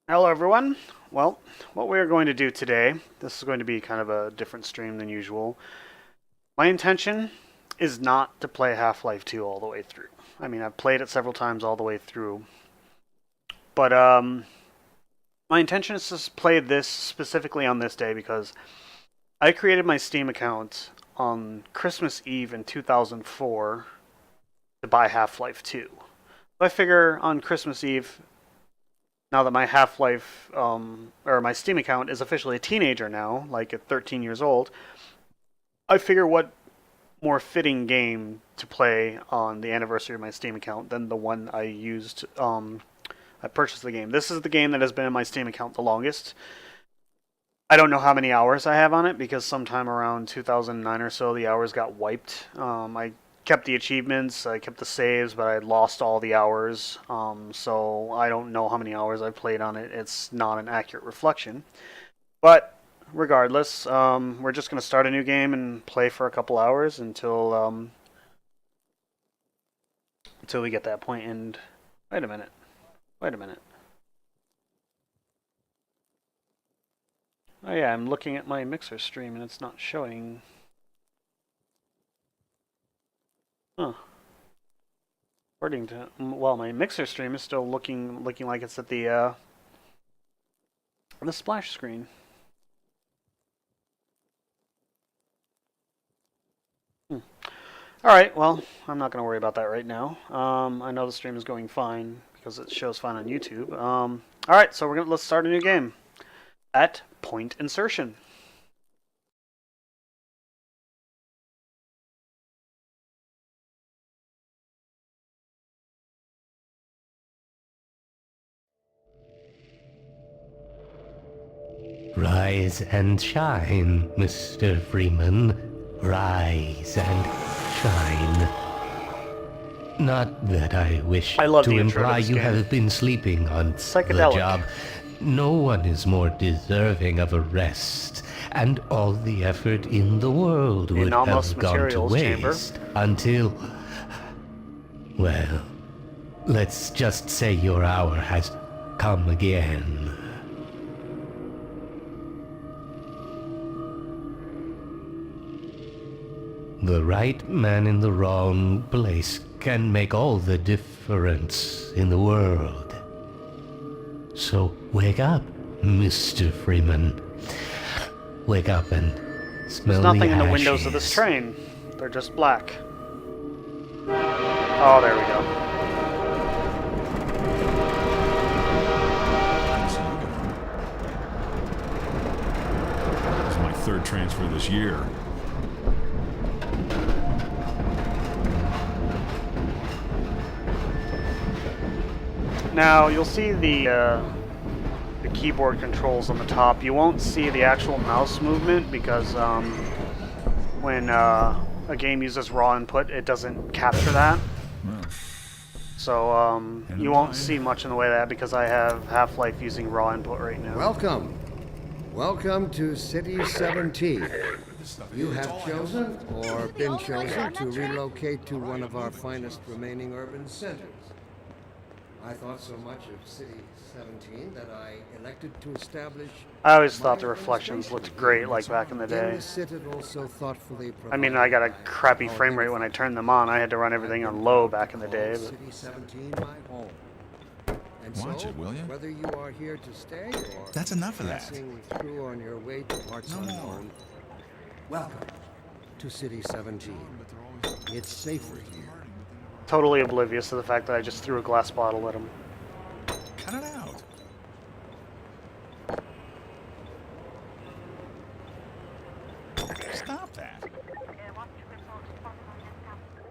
Hello everyone. Well, what we're going to do today, this is going to be kind of a different stream than usual. My intention is not to play Half-Life 2 all the way through. I mean, I've played it several times all the way through. But my intention is to play this specifically on this day because I created my Steam account on Christmas Eve in 2004 to buy Half-Life 2. So I figure on Christmas Eve, now that my Half-Life, or my Steam account is officially a teenager now, like at 13 years old, I figure what more fitting game to play on the anniversary of my Steam account than the one I used, I purchased the game. This is the game that has been in my Steam account the longest. I don't know how many hours I have on it because sometime around 2009 or so, the hours got wiped. I kept the achievements, I kept the saves, but I lost all the hours. So I don't know how many hours I played on it. It's not an accurate reflection. But regardless, we're just going to start a new game and play for a couple hours until we get that point. And wait a minute. Wait a minute. Oh yeah, I'm looking at my Mixer stream and it's not showing. Huh. According to, well, my Mixer stream is still looking like it's at the splash screen. Alright, well, I'm not going to worry about that right now. I know the stream is going fine because it shows fine on YouTube. Alright, so let's start a new game. At point insertion. Rise and shine, Mr. Freeman. Rise and shine. Not that I wish I love to the intro to imply this you game. have been sleeping on the Psychedelic. job. No one is more deserving of a rest, and all the effort in the world would anomalous have gone to materials chamber. waste until... Well, let's just say your hour has come again. The right man in the wrong place can make all the difference in the world. So wake up, Mr. Freeman. Wake up and smell There's nothing the in the ashes. windows of this train. They're just black. Oh, there we go. This is my third transfer this year. Now, you'll see the keyboard controls on the top. You won't see the actual mouse movement because when a game uses raw input, it doesn't capture that. Well, So you won't see much in the way of that because I have Half-Life using raw input right now. Welcome. Welcome to City 17. You have chosen or been chosen to relocate to one of our finest remaining urban centers. I thought so much of City 17 that I elected to establish... I always thought the reflections looked great like back in the In day. the citadel so thoughtfully I mean, I got a provided crappy by our frame rate when I turned them on. I had to run everything on low back in the day. But City 17 my home. And Watch so, it, will ya? whether you are here to stay or That's enough of that. passing through on your way to parts No more. unknown, welcome to City 17. It's safer here. totally oblivious to the fact that I just threw a glass bottle at him. Cut it out. stop that.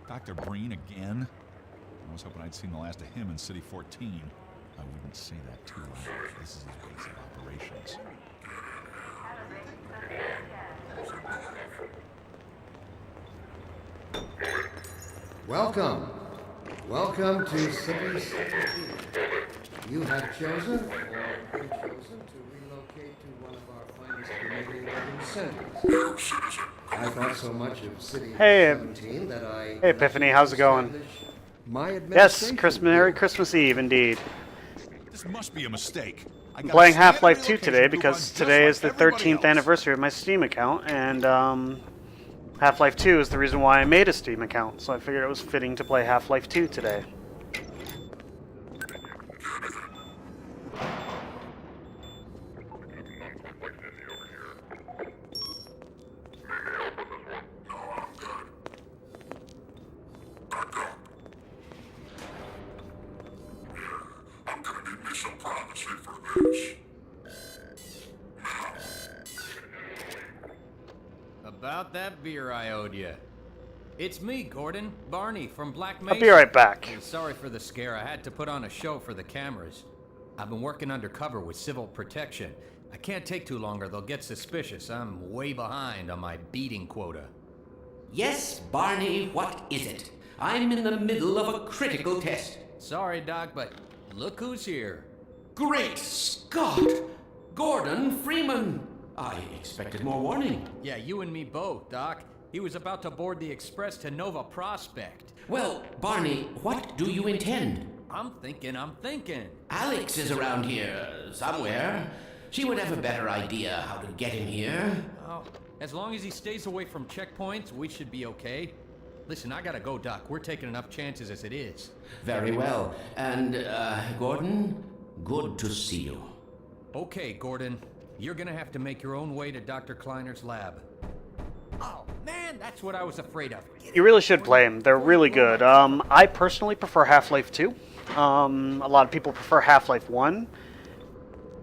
Dr. Breen again? I was hoping I'd seen the last of him in City 14. I wouldn't say that too loud. This is his base of operations. Welcome. Welcome to City 17. You have chosen or been chosen to relocate to one of our finest remaining urban centers. I thought so much of City Hey, 17 that I... Hey, Epiphany, how's it going? My Yes, administration Merry Christmas Eve, indeed. This must be a mistake. I'm playing Half-Life 2 today because today is the 13th anniversary of my Steam account, and Half-Life 2 is the reason why I made a Steam account, so I figured it was fitting to play Half-Life 2 today. About that beer I owed you. It's me, Gordon. Barney from Black Mesa. I'll be right back. Hey, sorry for the scare. I had to put on a show for the cameras. I've been working undercover with civil protection. I can't take too long or they'll get suspicious. I'm way behind on my beating quota. Yes, Barney, what is it? I'm in the middle of a critical test. Sorry, Doc, but look who's here. Great Scott! Gordon Freeman! I expected more warning. Yeah, you and me both, Doc. He was about to board the express to Nova Prospect. Well, Barney, what do you intend? I'm thinking. Alex is around here somewhere. She would have a better idea how to get him here. Oh, as long as he stays away from checkpoints, we should be okay. Listen, I gotta go, Doc. We're taking enough chances as it is. Very well. And, Gordon, good to see you. Okay, Gordon. You're gonna have to make your own way to Dr. Kleiner's lab. Oh, man, that's what I was afraid of. You really should play them. They're really good. I personally prefer Half-Life 2. A lot of people prefer Half-Life 1.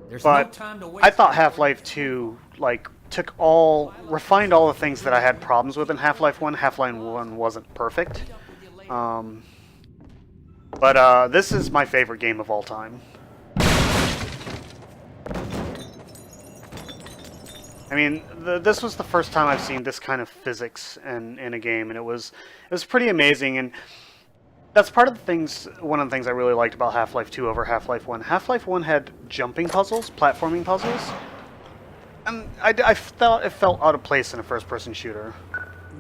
There's But no time to waste. I thought Half-Life 2, like, refined all the things that I had problems with in Half-Life 1. Half-Life 1 wasn't perfect. But this is my favorite game of all time. I mean, this was the first time I've seen this kind of physics in a game, and it was pretty amazing. And that's one of the things I really liked about Half-Life 2 over Half-Life 1. Half-Life 1 had jumping puzzles, platforming puzzles, and I felt it felt out of place in a first-person shooter.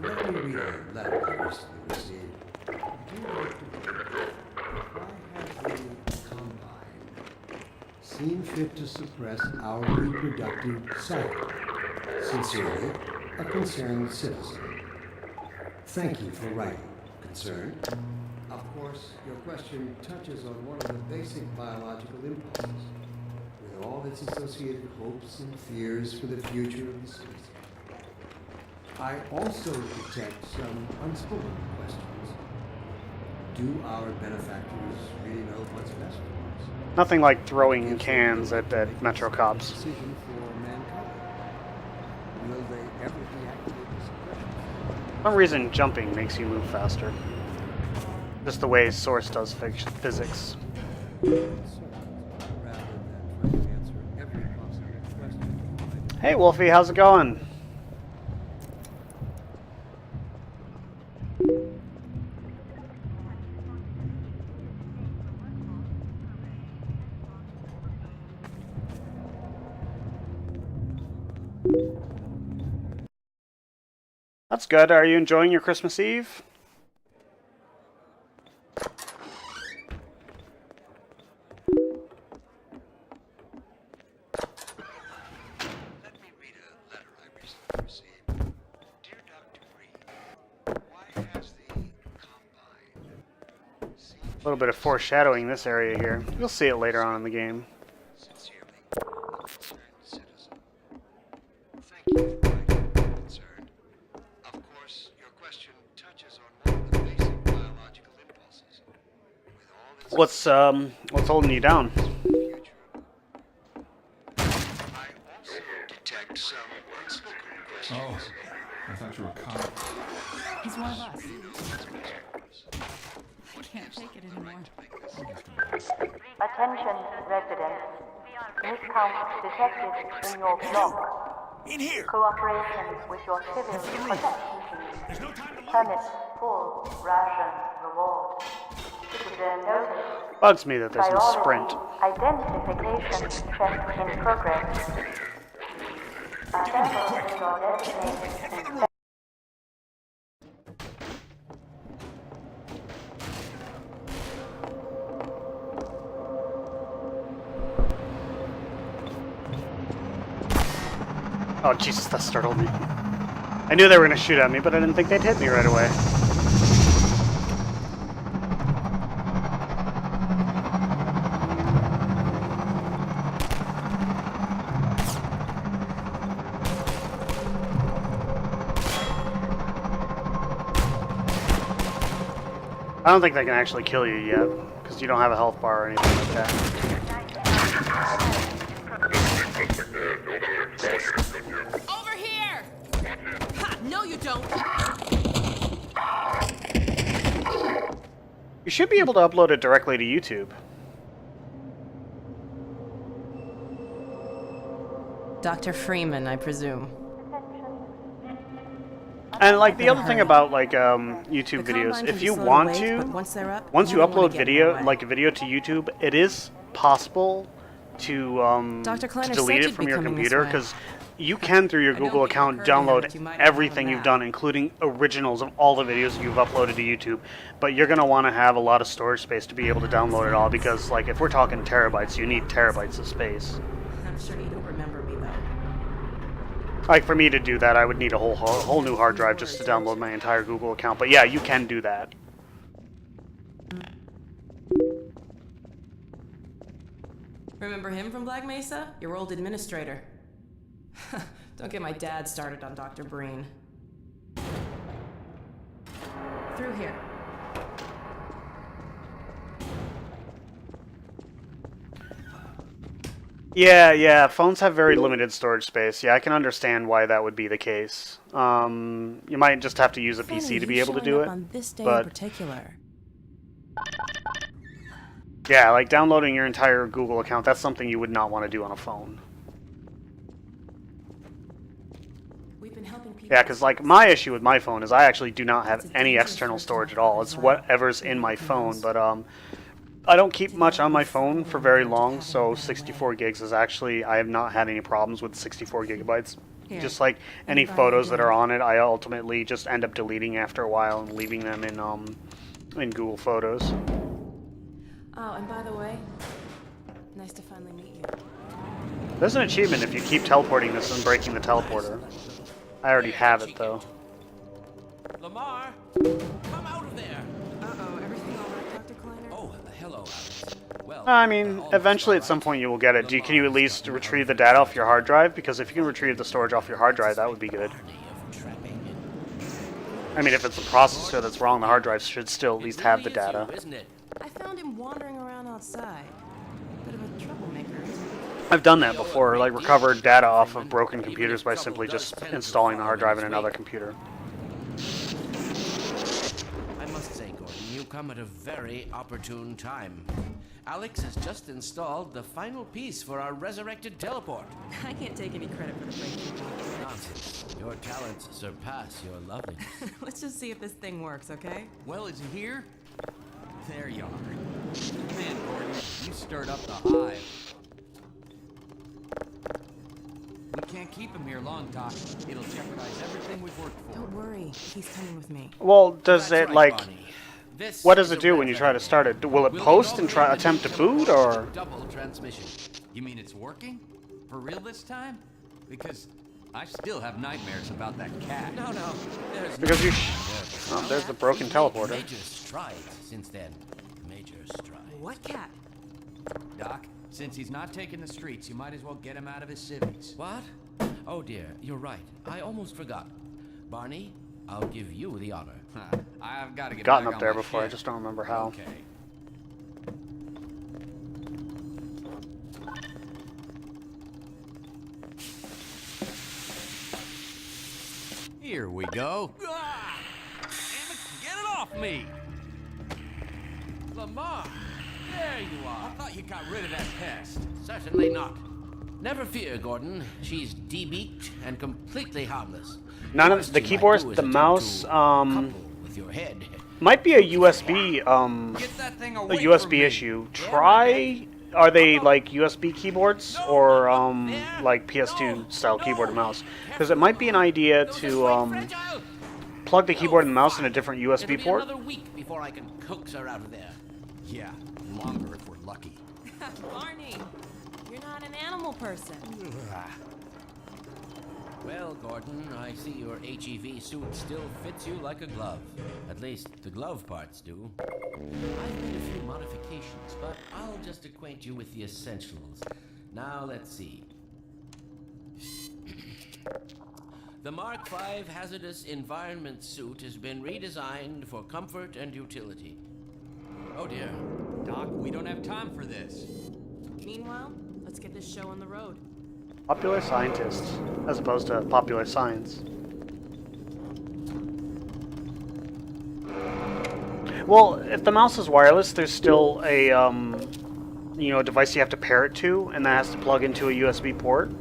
Let me read a letter I recently received. Why have the Combine seen fit to suppress our reproductive cycle? Sincerely, a concerned citizen. Thank you for writing, concerned. Of course, your question touches on one of the basic biological impulses, with all its associated hopes and fears for the future of the species. I also detect some unspoken questions. Do our benefactors really know what's best for us? Nothing like throwing cans at Metro cops. Decision for mankind. Will they ever deactivate the suppression? For some reason, jumping makes you move faster. Just the way Source does physics. Rather than trying to answer every possible question. Hey, Wolfie, how's it going? That's good. Are you enjoying your Christmas Eve? Let me read a letter I recently received. Dear Dr. Green, why has the Combine seen A little bit of foreshadowing this area here. You'll see it later on in the game. sincerely, a concerned citizen? Thank you for writing, concerned. Of course, your question touches on one of the basic biological impulses. With all its What's holding you down? future. I also detect some unspoken questions. Oh, I thought you were a cop. He's one of us. I can't take it anymore. Attention, residents. Miscount detected in your block. In here! Cooperation with your civil protection team. Permits full ration reward. Citizen notice. Bugs me that there's no sprint. Priority identification check in progress. Assemble in your designated Oh, Jesus, that startled me. I knew they were going to shoot at me, but I didn't think they'd hit me right away. I don't think they can actually kill you yet, because you don't have a health bar or anything like that. Over here! Ha! No, you don't! You should be able to upload it directly to YouTube. Dr. Freeman, I presume. And like the other thing about like YouTube videos, if you want to, once you upload video, like a video to YouTube, it is possible to delete it from your computer, because you can through your Google account download everything you've done, including originals of all the videos you've uploaded to YouTube. But you're gonna want to have a lot of storage space to be able to download it all, because like if we're talking terabytes, you need terabytes of space. I'm sure you don't remember me though. Like, for me to do that, I would need a whole new hard drive just to download my entire Google account. But yeah, you can do that. Remember him from Black Mesa? Your old administrator. Don't get my dad started on Dr. Breen. Through here. Yeah, phones have very limited storage space. Yeah, I can understand why that would be the case. You might just have to use a PC to be able to do it. On this day but in particular. yeah, like downloading your entire Google account, that's something you would not want to do on a phone. We've been helping people. Yeah, because like my issue with my phone is I actually do not have any external storage at all. It's whatever's in my phone, but I don't keep much on my phone for very long, so 64 gigs is actually, I have not had any problems with 64 gigabytes. Here. Just like any photos that are on it, I ultimately just end up deleting after a while and leaving them in Google Photos. Oh, and by the way, nice to finally meet you. There's an achievement if you keep teleporting this and breaking the teleporter. I already have it though. Lamar, come out of there. Uh-oh, everything all right, Dr. Kleiner? Oh, hello, Alex. Well, I mean, eventually at some point you will get it. Can you at least retrieve the data off your hard drive? Because if you can retrieve the storage off your hard drive, that would be good. I mean, if it's the processor that's wrong, the hard drive should still at least have the data. I found him wandering around outside. Bit of a troublemaker. I've done that before, like recovered data off of broken computers by simply just installing the hard drive in another computer. I must say, Gordon, you come at a very opportune time. Alex has just installed the final piece for our resurrected teleport. I can't take any credit for the breakthrough. Nonsense. Your talents surpass your loveliness. Let's just see if this thing works, okay? Well, is he here? There you are. Man, Gordon, you stirred up the hive. We can't keep him here long, Doc. It'll jeopardize everything we've worked for. Don't worry, he's coming with me. Well, does That's it right, like... Bonnie. This What does is it a do when you try to start it? Will it post and try attempt to boot, or...? Double transmission. You mean it's working? For real this time? Because I still have nightmares about that cat. No, there's Because no you... there. Oh, there's the broken teleporter. Major strides since then. Major strides. What cat? Doc, since he's not taking the streets, you might as well get him out of his civvies. What? Oh dear, you're right. I almost forgot. Barney, I'll give you the honor. Huh. I've got to get Gotten back up on there my before, I ship. just don't remember how. Okay. Here we go. Ah! Damn it, get it off me! Lamar, there you I are. thought you got rid of that pest. Certainly not. Never fear, Gordon. She's debeaked and completely harmless. None of Worst the you might keyboards, do is the attempt mouse, to couple with your head. might be a USB, Get that thing a away from USB me. issue. Try, are they like USB keyboards or like PS2 style keyboard and mouse? Because it might be an idea to plug the keyboard and the mouse in a different It'll USB be port. another week before I can coax her out of there. Yeah, longer if we're lucky. Barney, you're not an animal person. Well, Gordon, I see your HEV suit still fits you like a glove. At least the glove parts do. I've made a few modifications, but I'll just acquaint you with the essentials. Now, let's see. The Mark V Hazardous Environment suit has been redesigned for comfort and utility. Oh dear. Doc, we don't have time for this. Meanwhile, let's get this show on the road. Popular scientists, as opposed to popular science. Well, if the mouse is wireless, there's still a device you have to pair it to, and that has to plug into a USB port.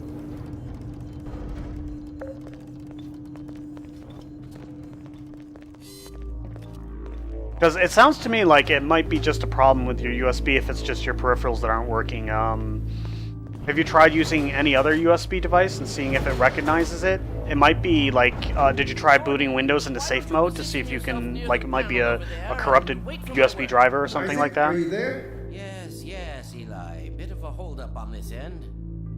Because it sounds to me like it might be just a problem with your USB if it's just your peripherals that aren't working. Have you tried using any other USB device and seeing if it recognizes it? It might be like, did you try booting Windows into safe mode to see if you can, like, it might be a corrupted USB driver or something like that? Are you there? Yes, Eli. Bit of a holdup on this end.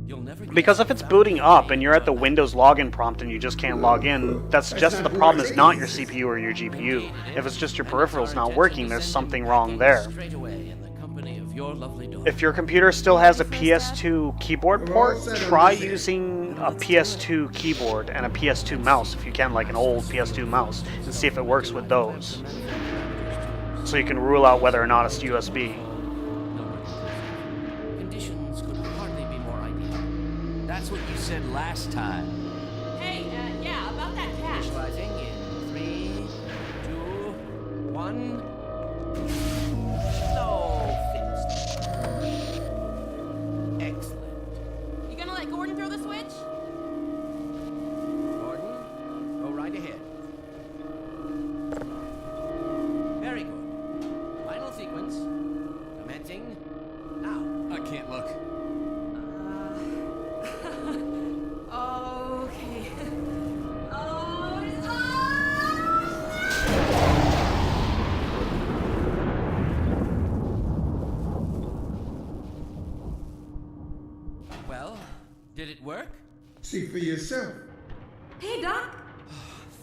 You'll never guess Because if it's booting up and you're at the Windows login prompt and you just can't log in, that suggests the problem is not your CPU or your GPU. If it's just your peripherals not working, there's something wrong there. straight away in the company of your lovely daughter. If your computer still has a PS2 keyboard port, try using a PS2 keyboard and a PS2 mouse, if you can, like an old PS2 mouse, and see if it works with those. So you can rule out whether or not it's USB. Conditions could hardly be more ideal. That's what you said last time. Hey, yeah, about that cat. Visualizing in 3, 2, 1. No, fixed. Excellent. You gonna let Gordon throw the switch? Gordon, go right ahead. Very good. Final sequence. Commencing now. I can't look. Okay. Well, did it work? See for yourself. Hey, Doc.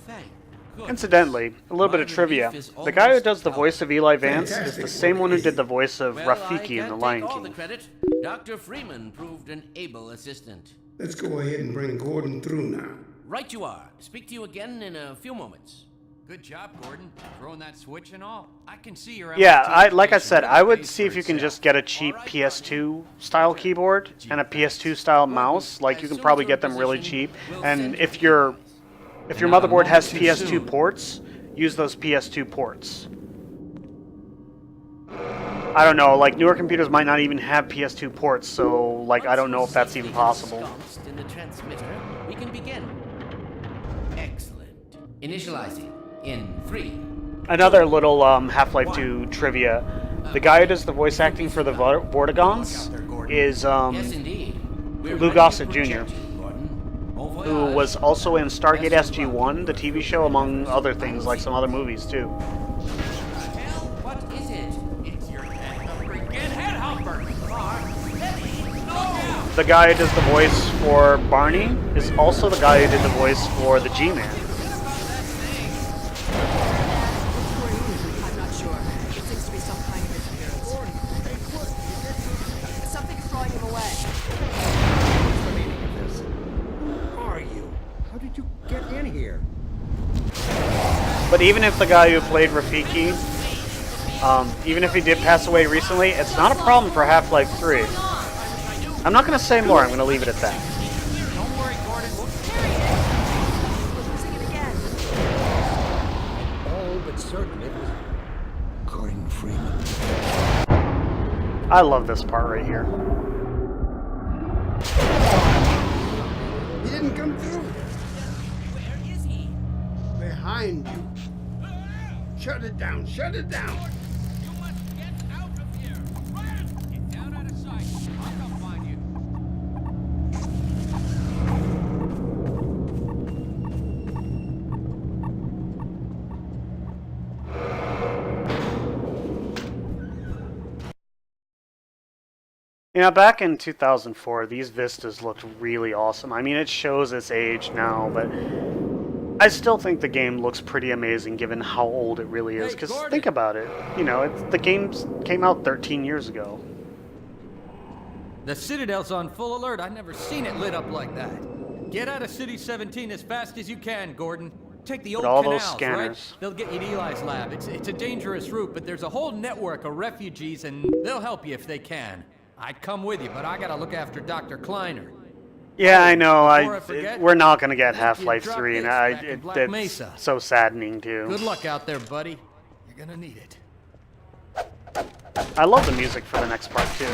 Thank goodness. Incidentally, a little bit of trivia. The guy who does the voice of Eli Vance is the same one who did the voice of Well, I Rafiki in The can't Lion take all the King. credit. Dr. Freeman proved an able assistant. Let's go ahead and bring Gordon through now. Right you are. Speak to you again in a few moments. Good job, Gordon. Throwing that switch and all. I can see your Yeah, MIT like I education said, really I would pays see for if you can itself. just get a cheap PS2 style keyboard and a PS2 style mouse. Like, you can probably get them really cheap. And if your motherboard has PS2 ports, use those PS2 ports. I don't know, like, newer computers might not even have PS2 ports, so, like, I don't know if that's even possible. Ensconced in the transmitter, we can begin. Excellent. Initializing in 3. Another little Half-Life 2 trivia. The guy who does the voice acting for the Vortigons is Yes, indeed. We're Lou ready Gossett to Jr., project you, Gordon. Au who voyage. was also in Stargate SG-1, the TV show, among other things, like some other movies, too. Hell, what is it? It's your freaking headhumper. The guy who does the voice for Barney is also the guy who did the voice for the G-Man. I'm not sure. It seems to be some kind of interference. Something's throwing him away. What's the meaning of this? Who are you? How did you get in here? But even if the guy who played Rafiki, even if he did pass away recently, it's not a problem for Half-Life 3. I'm not going to say more, I'm going to leave it at that. Don't worry, Gordon. We're losing it again. All but certain it was Gordon Freeman. I love this part right here. He didn't come through. Where is he? Behind you. Shut it down. Shut it down. You must get out of here. Run! Get down out of sight. I'll come find you. Yeah, back in 2004, these vistas looked really awesome. I mean, it shows its age now, but I still think the game looks pretty amazing given how old it really is. Because think about it, you know, the game came out 13 years ago. The Citadel's on full alert. I've never seen it lit up like that. Get out of City 17 as fast as you can, Gordon. Take the old all canals, those scanners. right? They'll get you to Eli's lab. It's a dangerous route, but there's a whole network of refugees, and they'll help you if they can. I'd come with you, but I gotta look after Dr. Kleiner. Yeah, I know. Forget, we're not gonna get I think you Half-Life dropped 3, and this back in Black it's Mesa. so saddening too. Good luck out there, buddy. You're gonna need it. I love the music for the next part too.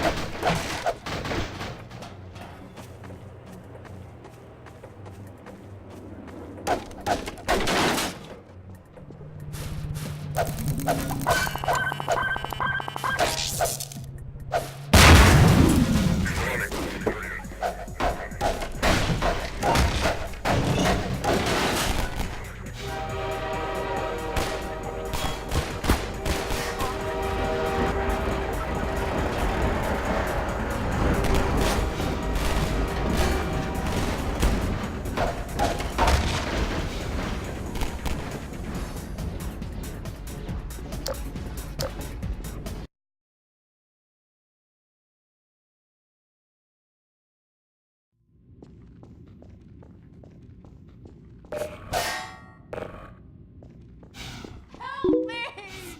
Help me!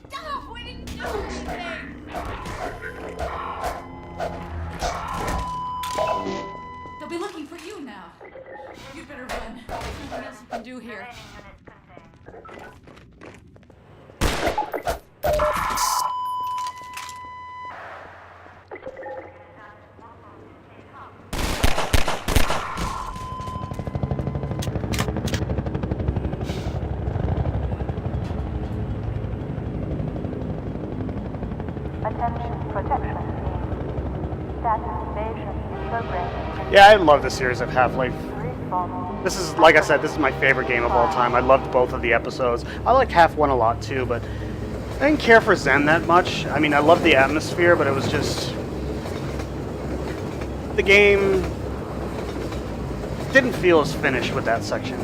Stop! We didn't do anything! They'll be looking for you now. You'd better run. There's nothing else you can do here. Attention protection team. Status invasion in progress. Yeah, I love the series of Half-Life. Respawn. This is, like I said, this is my favorite game of all time. I loved both of the episodes. I like Half 1 a lot too, but I didn't care for Zen that much. I mean, I loved the atmosphere, but it was just... the game didn't feel as finished with that section.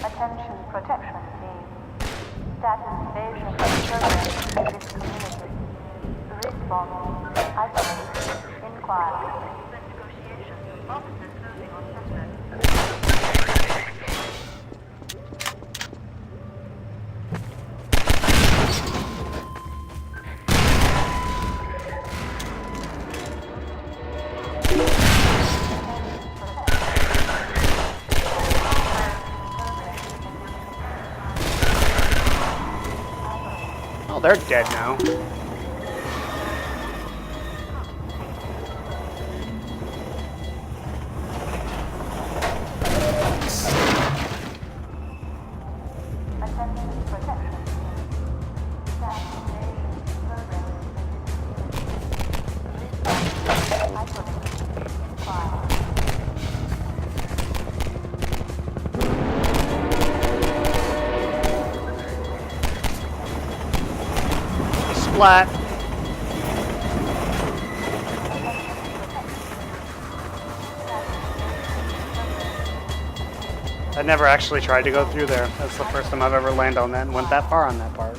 Attention protection team. Status invasion in progress in this community. Respawn. Isolate. Inquire. Officers moving on suspect. Oh, they're dead now. Attention protection team. Status invasion in progress in this community. Respawn. Isolate. Inquire. Splat. I never actually tried to go through there. That's the first time I've ever landed on that and went that far on that part.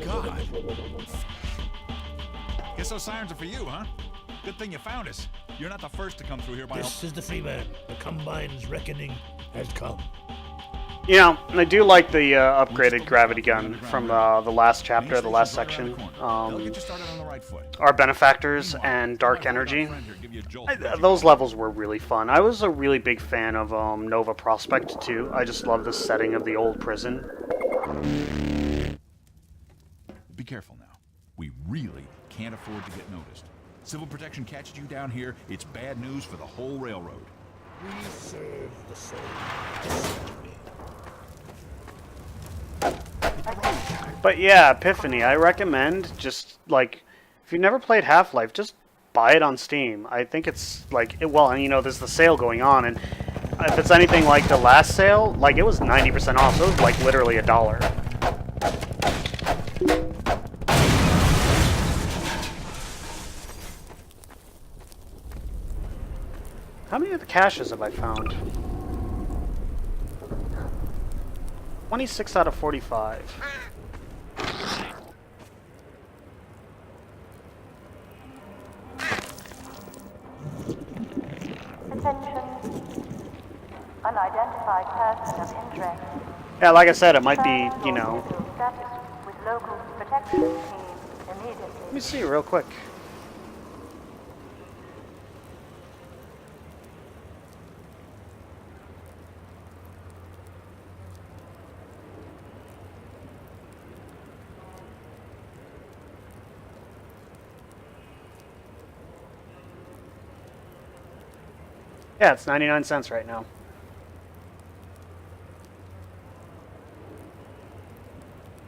God. Guess those sirens are for you, huh? Good thing you found us. You're not the first to come through here by This is the Freeman. The Combine's reckoning has come. You know, I do like the upgraded gravity gun from the last chapter, the last section. Our benefactors and dark energy. Those levels were really fun. I was a really big fan of Nova Prospect too. I just love the setting of the old prison. Be careful now. We really can't afford to get noticed. Civil protection catches you down here, it's bad news for the whole railroad. We serve the same. But yeah, Epiphany, I recommend just, like, if you've never played Half-Life, just buy it on Steam. I think it's, like, well, you know, there's the sale going on, and if it's anything like the last sale, like, it was 90% off, so it was, like, literally $1. How many of the caches have I found? 26 out of 45. Attention. Unidentified person of interest. Yeah, like I said, it might be, you know... Status with local protection team immediately. Let me see real quick. Yeah, it's 99 cents right now.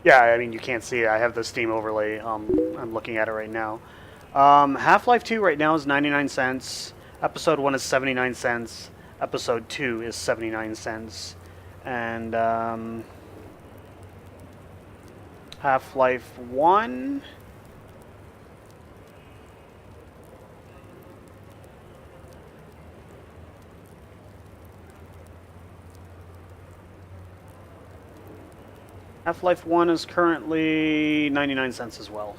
Yeah, I mean, you can't see it. I have the Steam overlay. I'm looking at it right now. Half-Life 2 right now is 99 cents. Episode 1 is 79 cents. Episode 2 is 79 cents. And Half-Life 1... Half-Life 1 is currently 99 cents as well.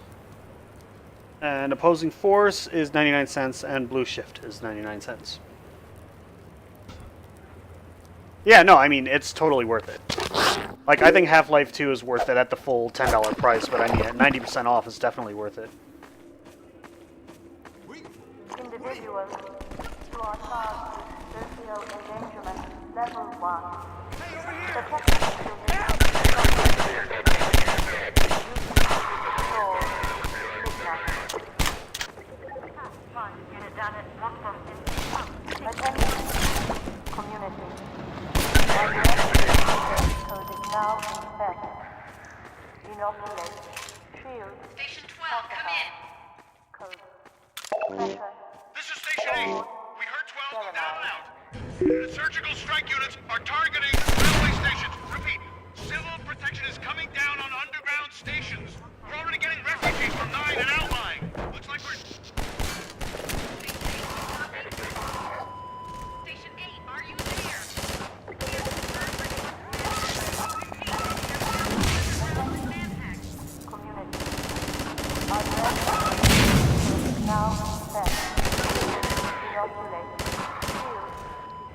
And Opposing Force is 99 cents, and Blue Shift is 99 cents. Yeah, no, I mean, it's totally worth it. Like, I think Half-Life 2 is worth it at the full $10 price, but I mean, at 90% off, it's definitely worth it. Individuals who are charged with socio endangerment level 1. Protection Attention, community. Code is now in effect. Inoculate. Shield. Station 12, come in. Code. Pressure. This is Station 8. We heard 12 down and out. The surgical strike units are targeting railway stations. Repeat, civil protection is coming down on underground stations. We're already getting refugees from 9 and outlying. Looks like we're... Station 8, are you there? Community. Address. Now set. Inoculate. Shield.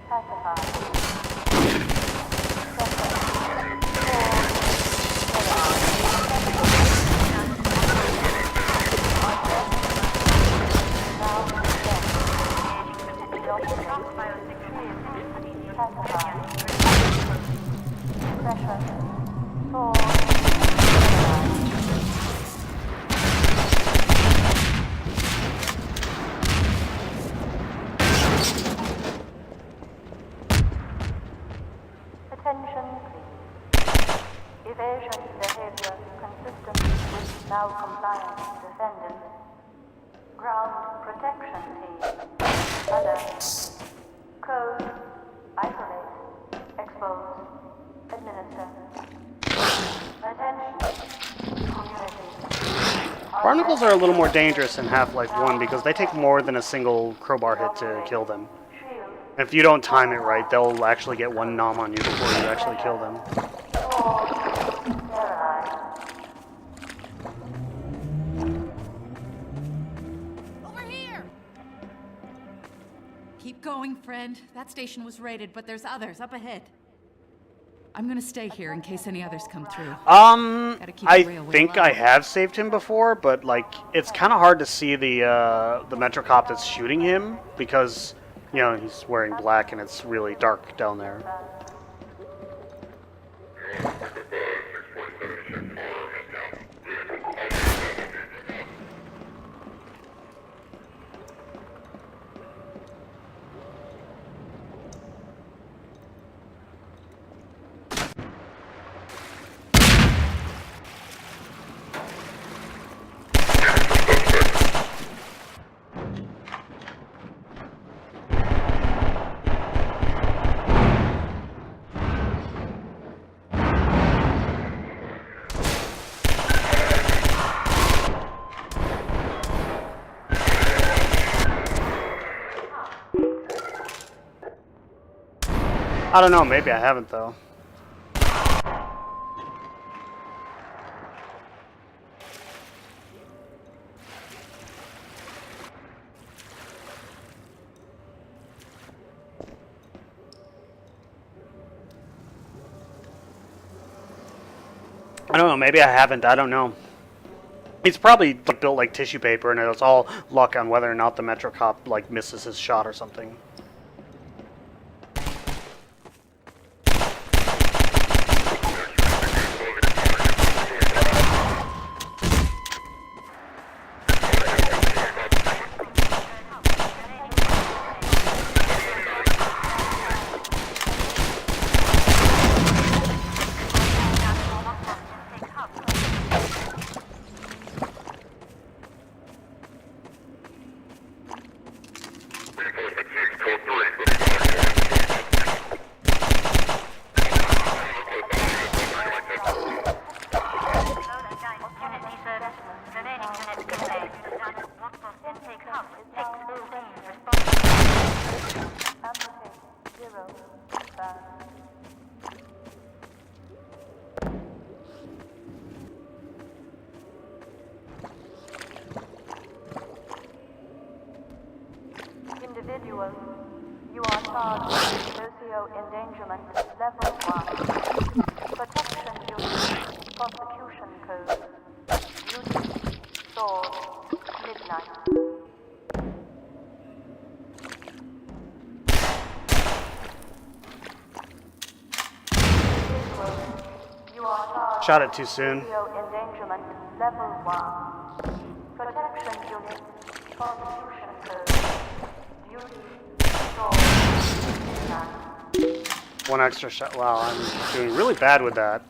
Pacify. Attention, please. Evasion behavior consistent with now compliant defendant. Ground protection team. Alert. Code. Isolate. Expose. Administer. Attention. Community. Barnacles are a little more dangerous in Half-Life 1 because they take more than a single crowbar hit to kill them. And if you don't time it right, they'll actually get one nom on you before you actually kill them. going, friend. That station was raided, but there's others up ahead. I'm gonna stay here in case any others come through. I think I have saved him before, but like it's kind of hard to see the Metro cop that's shooting him because you know he's wearing black and it's really dark down there. I don't know, maybe I haven't though. I don't know, maybe I haven't, I don't know. He's probably built like tissue paper and it's all luck on whether or not the Metro cop like misses his shot or something. Individual, you are charged with socio-endangerment level 1. Protection unit, prosecution code. Duty, sword, midnight. You are charged Shot it too soon. socio-endangerment level 1. Protection unit, prosecution code. One extra shot. Wow, I'm doing really bad with that.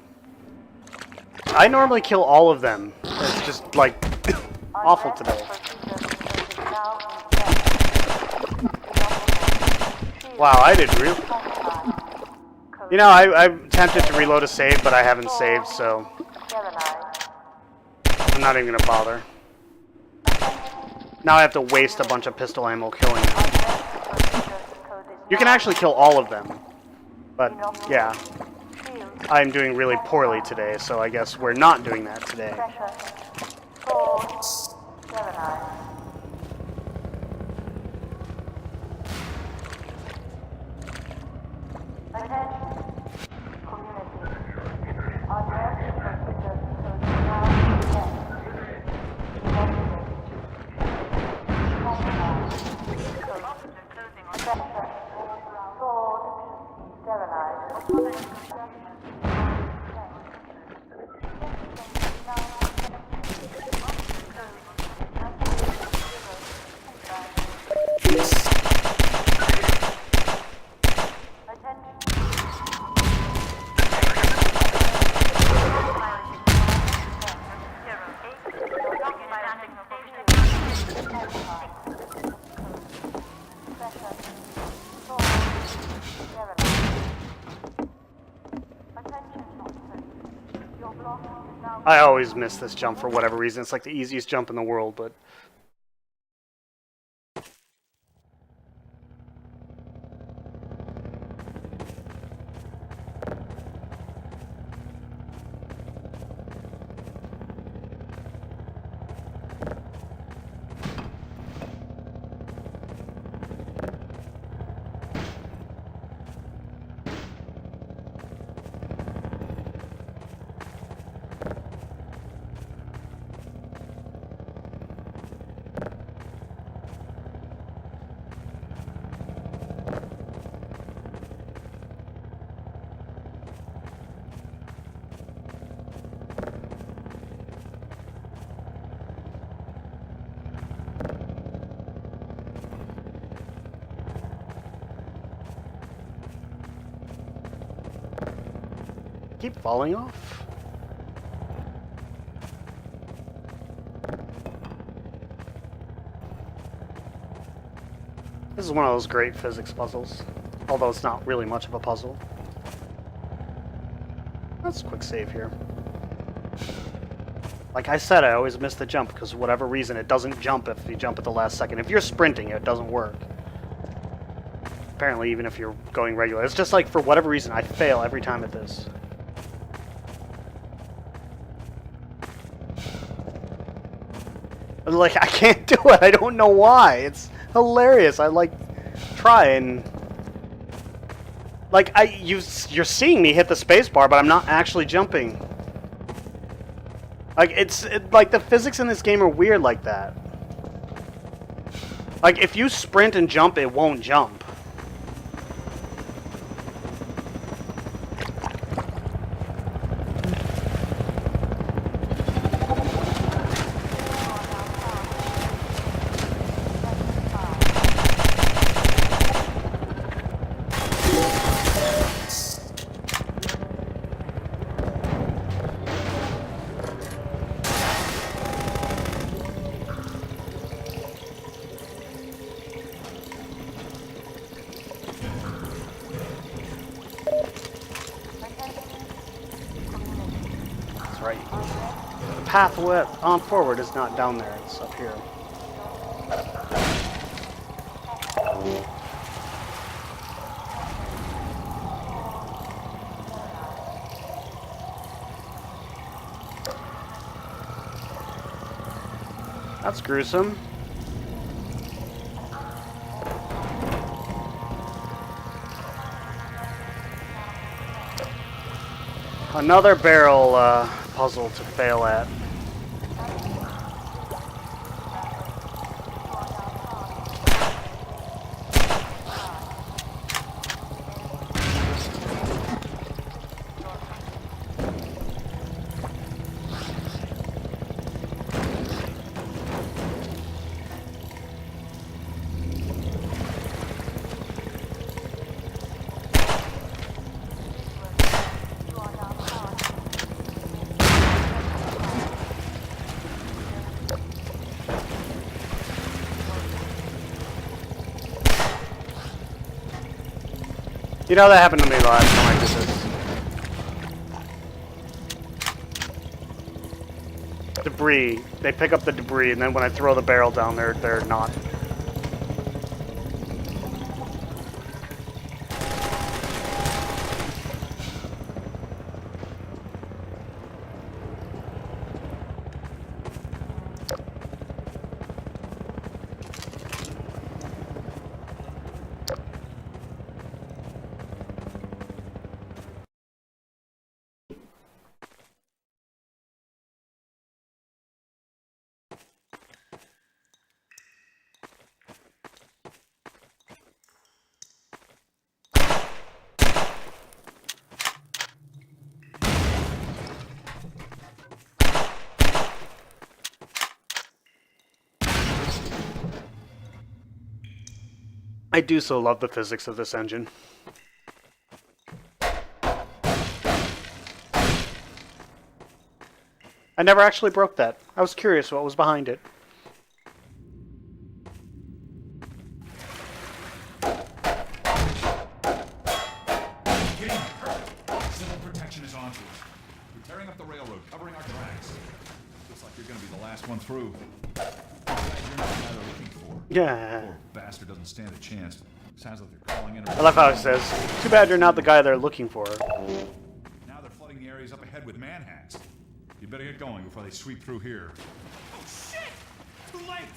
I normally kill all of them. It's just like awful today. Wow, I did really. You know, I'm tempted to reload a save, but I haven't saved, so I'm not even gonna bother. Now I have to waste a bunch of pistol ammo killing them. You can actually kill all of them. But, yeah. I'm doing really poorly today, so I guess we're not doing that today. I always miss this jump for whatever reason. It's like the easiest jump in the world, but... Keep falling off. This is one of those great physics puzzles, although it's not really much of a puzzle. That's a quick save here. Like I said, I always miss the jump because for whatever reason it doesn't jump if you jump at the last second. If you're sprinting, it doesn't work. Apparently, even if you're going regular. It's just like, for whatever reason, I fail every time at this. Like, I can't do it. I don't know why. It's hilarious. I like try and like you're seeing me hit the space bar, but I'm not actually jumping. Like like the physics in this game are weird like that. Like if you sprint and jump, it won't jump. Right. The path on forward is not down there, it's up here. That's gruesome. Another barrel puzzle to fail at. You know, that happened to me the last time I did this. Debris. They pick up the debris, and then when I throw the barrel down, they're not. I do so love the physics of this engine. I never actually broke that. I was curious what was behind it. Getting hurt. Civil protection is onto us. We're tearing up the railroad, covering our tracks. Looks like you're gonna be the last one through. You're not the guy they're looking for. Yeah. Poor bastard doesn't stand a chance. Sounds like they're calling in. I love how it says, "Too bad you're not the guy they're looking for." Now they're flooding the areas up ahead with manhacks. You better get going before they sweep through here. Oh shit! Too late!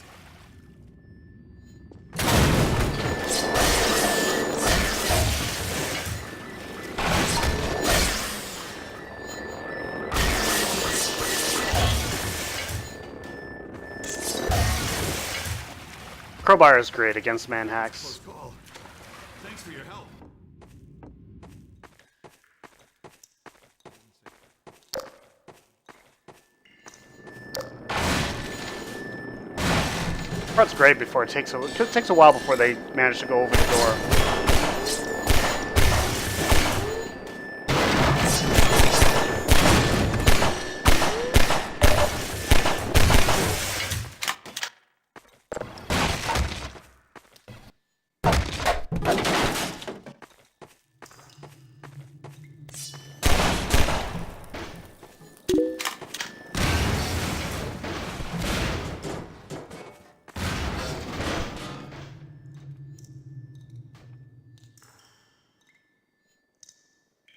Crowbar is great against manhacks. Thanks for your help. That's great before it takes a while before they manage to go over the door.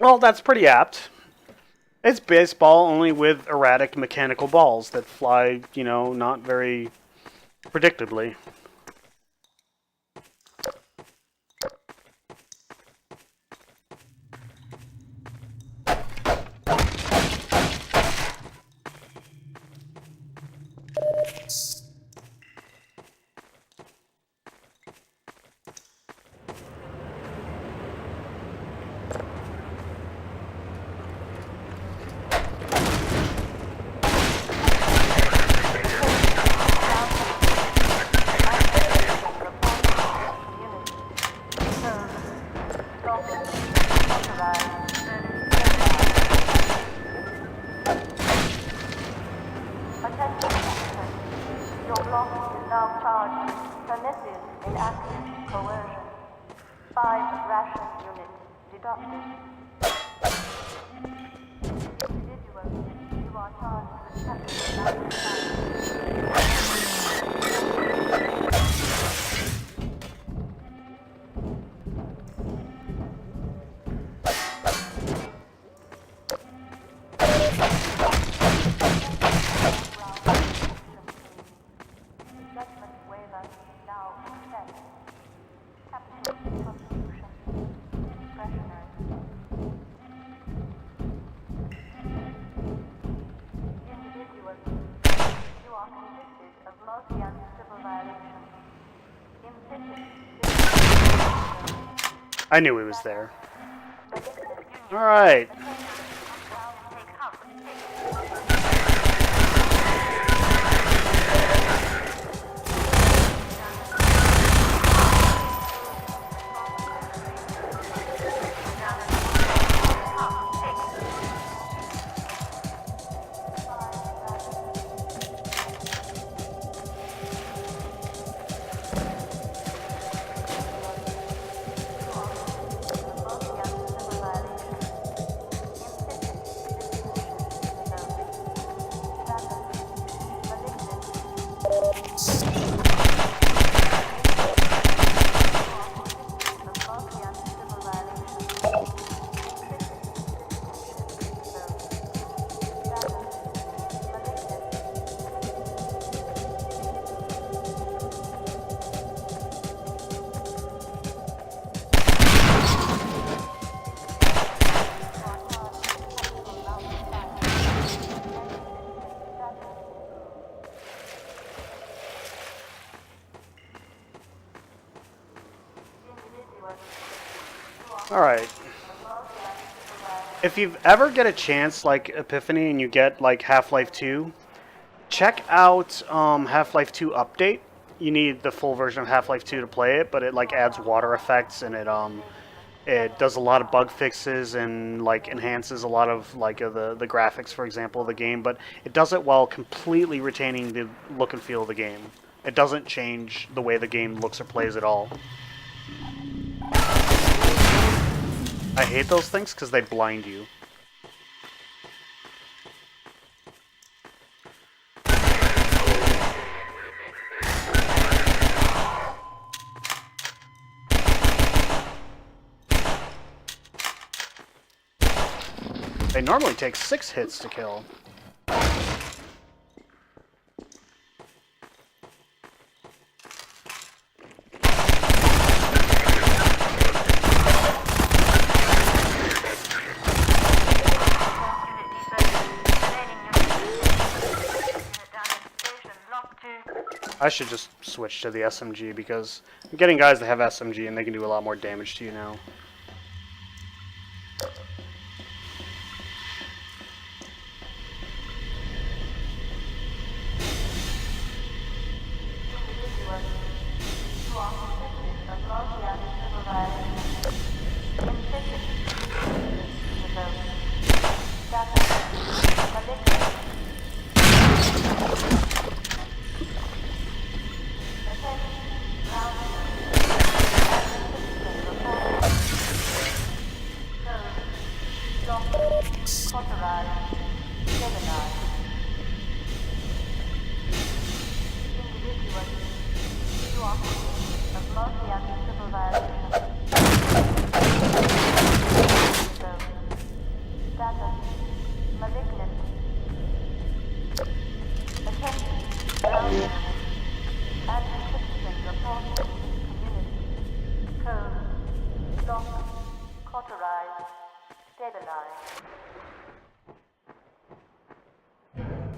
Well, that's pretty apt. It's baseball only with erratic mechanical balls that fly, you know, not very predictably. I knew he was there. Alright. Alright. If you ever get a chance, like Epiphany, and you get like Half-Life 2, check out Half-Life 2 Update. You need the full version of Half-Life 2 to play it, but it like adds water effects and it does a lot of bug fixes and like enhances a lot of like the graphics, for example, of the game. But it does it while completely retaining the look and feel of the game. It doesn't change the way the game looks or plays at all. I hate those things because they blind you. They normally take 6 hits to kill. I should just switch to the SMG because I'm getting guys that have SMG and they can do a lot more damage to you now.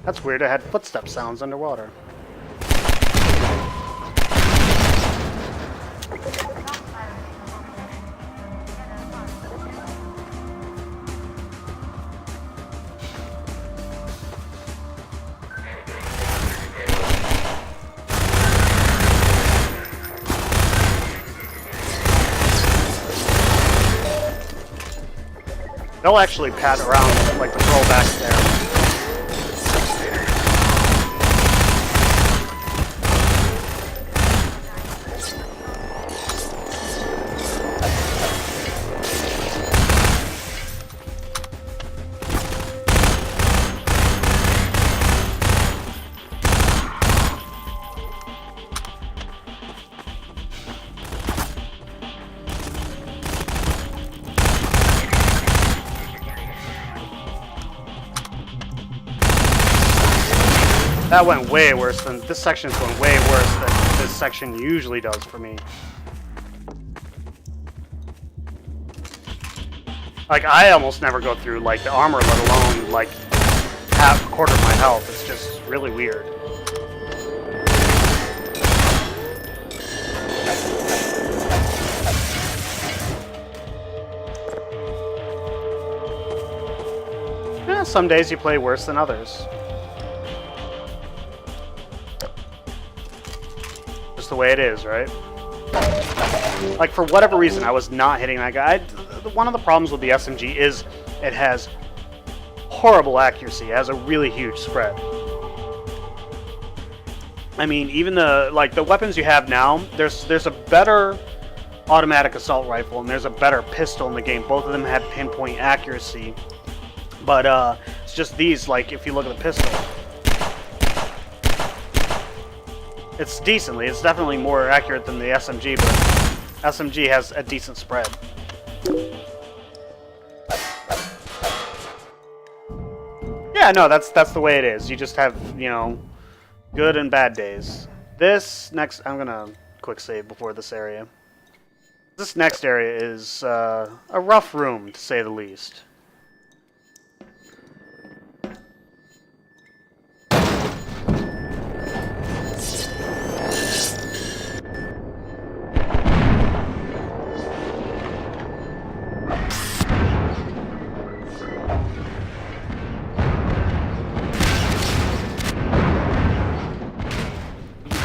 That's weird, I had footstep sounds underwater. They'll actually pat around like the throwbacks there. That went way worse than this section's going way worse than this section usually does for me. Like I almost never go through like the armor, let alone like half a quarter of my health. It's just really weird. Yeah, some days you play worse than others. The way it is, right? Like for whatever reason, I was not hitting that guy. One of the problems with the SMG is it has horrible accuracy. It has a really huge spread. I mean, even the weapons you have now, there's a better automatic assault rifle and there's a better pistol in the game. Both of them have pinpoint accuracy, but it's just these. Like if you look at the pistol. It's decently. It's definitely more accurate than the SMG, but SMG has a decent spread. Yeah, no, that's the way it is. You just have, you know, good and bad days. This next, I'm gonna quick save before this area. This next area is a rough room, to say the least.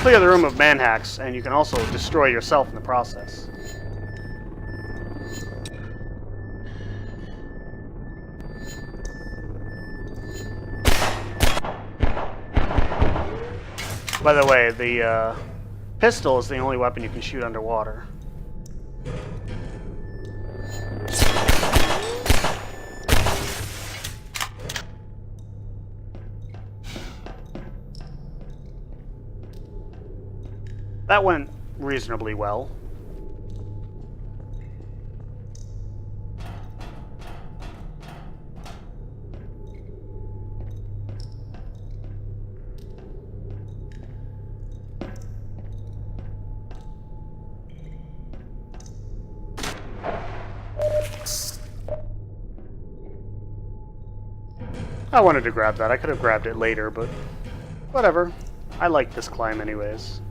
Clear the room of manhacks, and you can also destroy yourself in the process. By the way, the pistol is the only weapon you can shoot underwater. That went reasonably well. I wanted to grab that. I could have grabbed it later, but whatever. I like this climb anyways.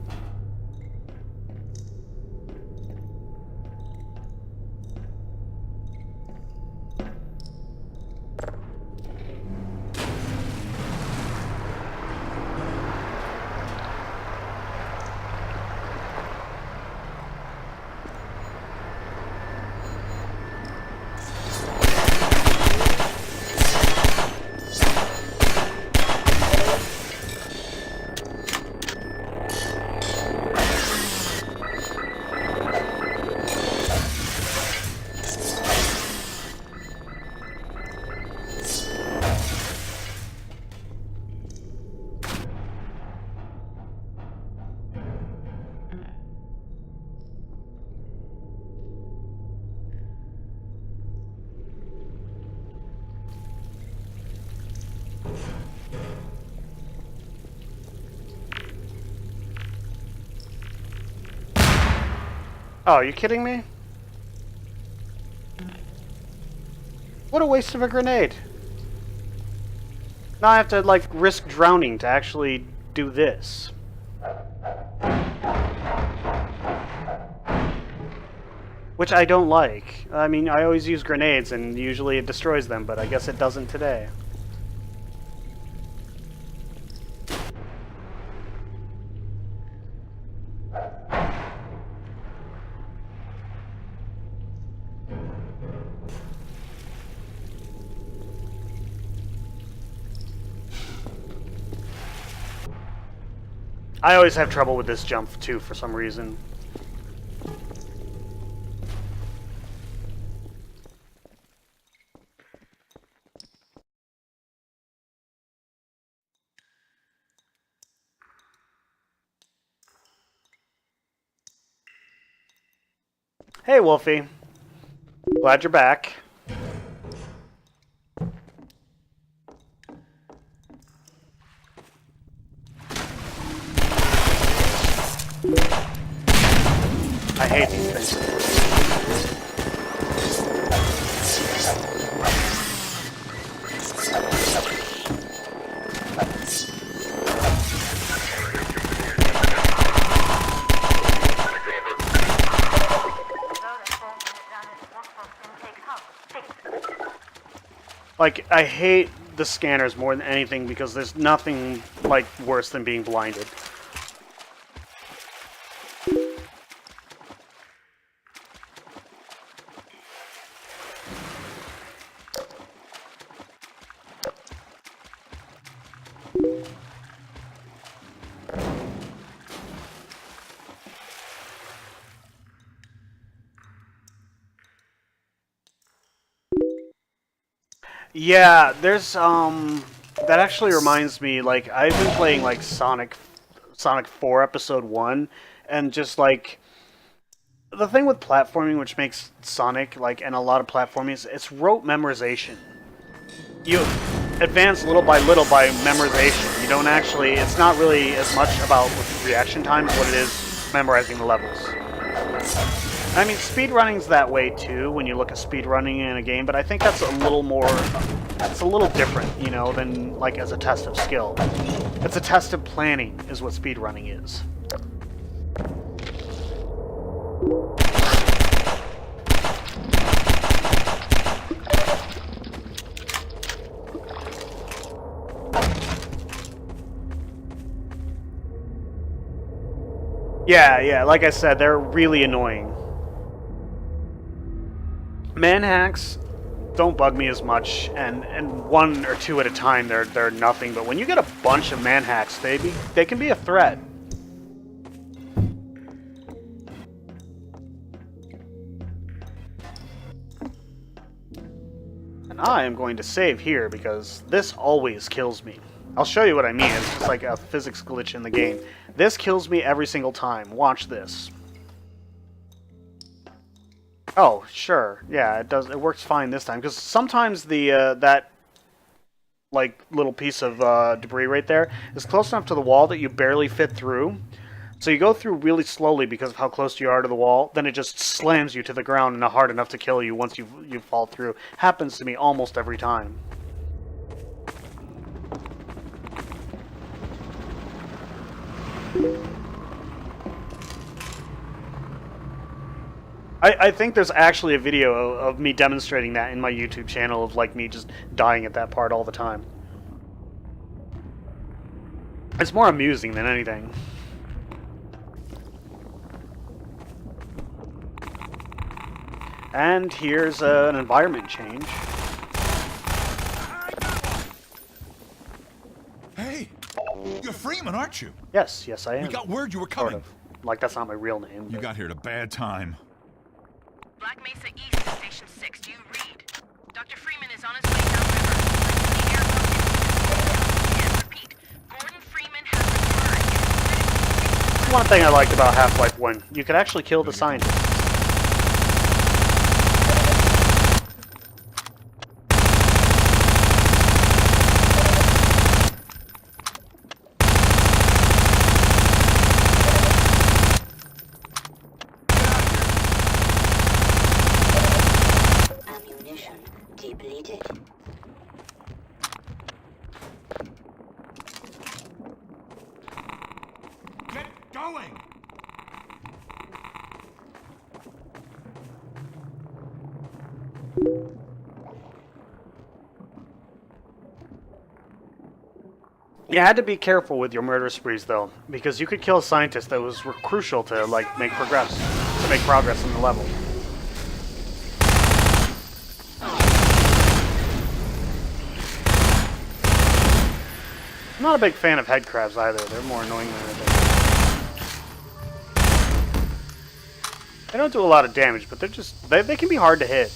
Oh, are you kidding me? What a waste of a grenade. Now I have to, like, risk drowning to actually do this. Which I don't like. I mean, I always use grenades, and usually it destroys them, but I guess it doesn't today. I always have trouble with this jump, too, for some reason. Hey, Wolfie. Glad you're back. I hate these things. Like, I hate the scanners more than anything because there's nothing, like, worse than being blinded. Yeah, there's, that actually reminds me, like, I've been playing, like, Sonic 4 Episode 1, and just, like, the thing with platforming which makes Sonic, like, and a lot of platforming, is it's rote memorization. You advance little by memorization. You don't actually, it's not really as much about reaction time as what it is memorizing the levels. I mean, speedrunning's that way too, when you look at speedrunning in a game, but I think that's a little more, it's a little different, you know, than, like, as a test of skill. It's a test of planning, is what speedrunning is. Yeah, like I said, they're really annoying. Manhacks don't bug me as much, and one or two at a time they're nothing, but when you get a bunch of manhacks, they can be a threat. And I am going to save here because this always kills me. I'll show you what I mean. It's just like a physics glitch in the game. This kills me every single time. Watch this. Oh, sure. Yeah, it does. It works fine this time because sometimes the that like little piece of debris right there is close enough to the wall that you barely fit through. So you go through really slowly because of how close you are to the wall. Then it just slams you to the ground and not hard enough to kill you once you fall through. Happens to me almost every time. I think there's actually a video of me demonstrating that in my YouTube channel of, like, me just dying at that part all the time. It's more amusing than anything. And here's an environment change. Hey, you're Freeman, aren't you? Yes, I am. We got word you were coming. Sort of. Like, that's not my real name. You got here at a bad time. Black Mesa East, Station 6. Do you read? Dr. Freeman is on his way downriver. And repeat, Gordon Freeman has returned. One thing I liked about Half-Life 1, you could actually kill the scientists. going? You had to be careful with your murder sprees, though, because you could kill a scientist that was crucial to like make progress in the level. I'm not a big fan of head crabs either. They're more annoying than anything. They don't do a lot of damage, but they can be hard to hit.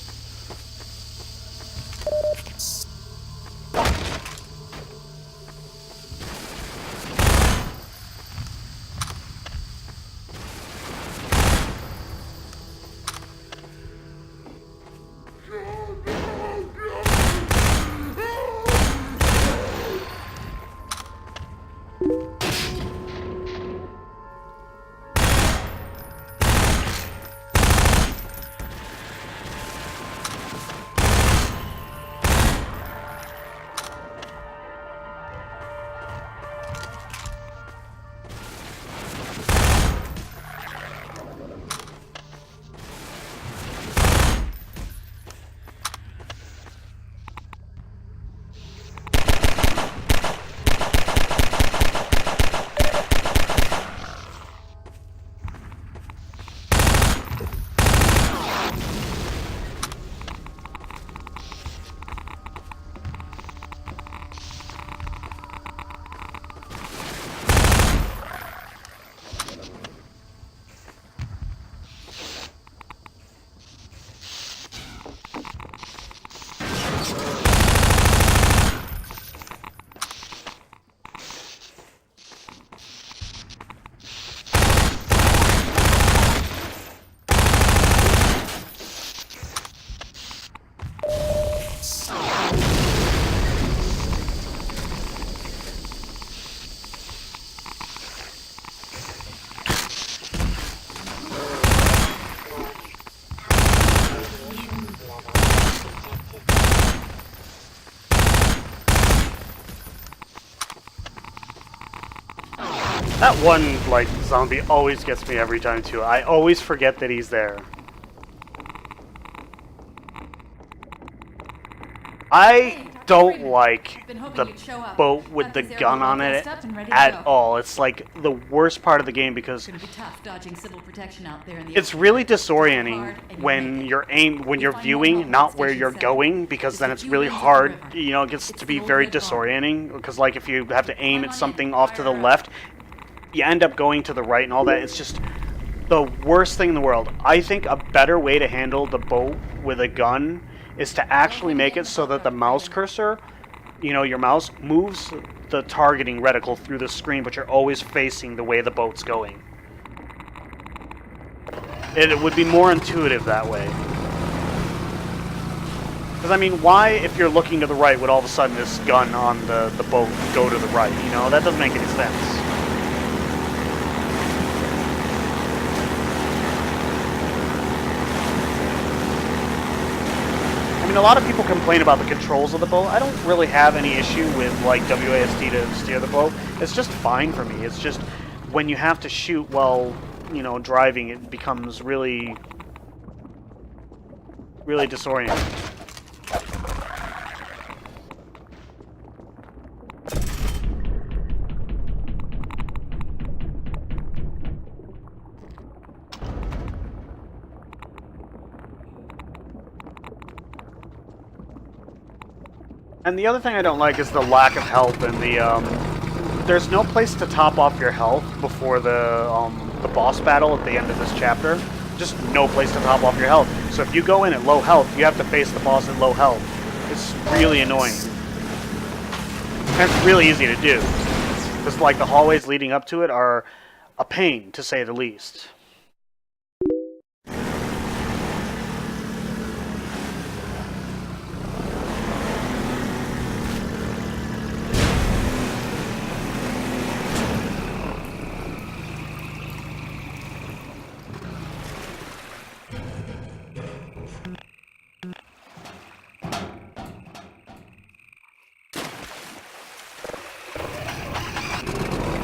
That one, like, zombie always gets me every time, too. I always forget that he's there. I don't like the boat with the gun on it at all. It's like the worst part of the game because it's really disorienting when you're viewing, not where you're going, because then it's really hard, you know, it gets to be very disorienting, because like if you have to aim at something off to the left, you end up going to the right and all that. It's just the worst thing in the world. I think a better way to handle the boat with a gun is to actually make it so that the mouse cursor, you know, your mouse moves the targeting reticle through the screen, but you're always facing the way the boat's going. It would be more intuitive that way. Because, I mean, why, if you're looking to the right, would all of a sudden this gun on the boat go to the right? You know, that doesn't make any sense. I mean, a lot of people complain about the controls of the boat. I don't really have any issue with, like, WASD to steer the boat. It's just fine for me. It's just when you have to shoot while, you know, driving, it becomes really, really disorienting. And the other thing I don't like is the lack of health and there's no place to top off your health before the boss battle at the end of this chapter. Just no place to top off your health. So if you go in at low health, you have to face the boss at low health. It's really annoying. And it's really easy to do. Because like the hallways leading up to it are a pain, to say the least.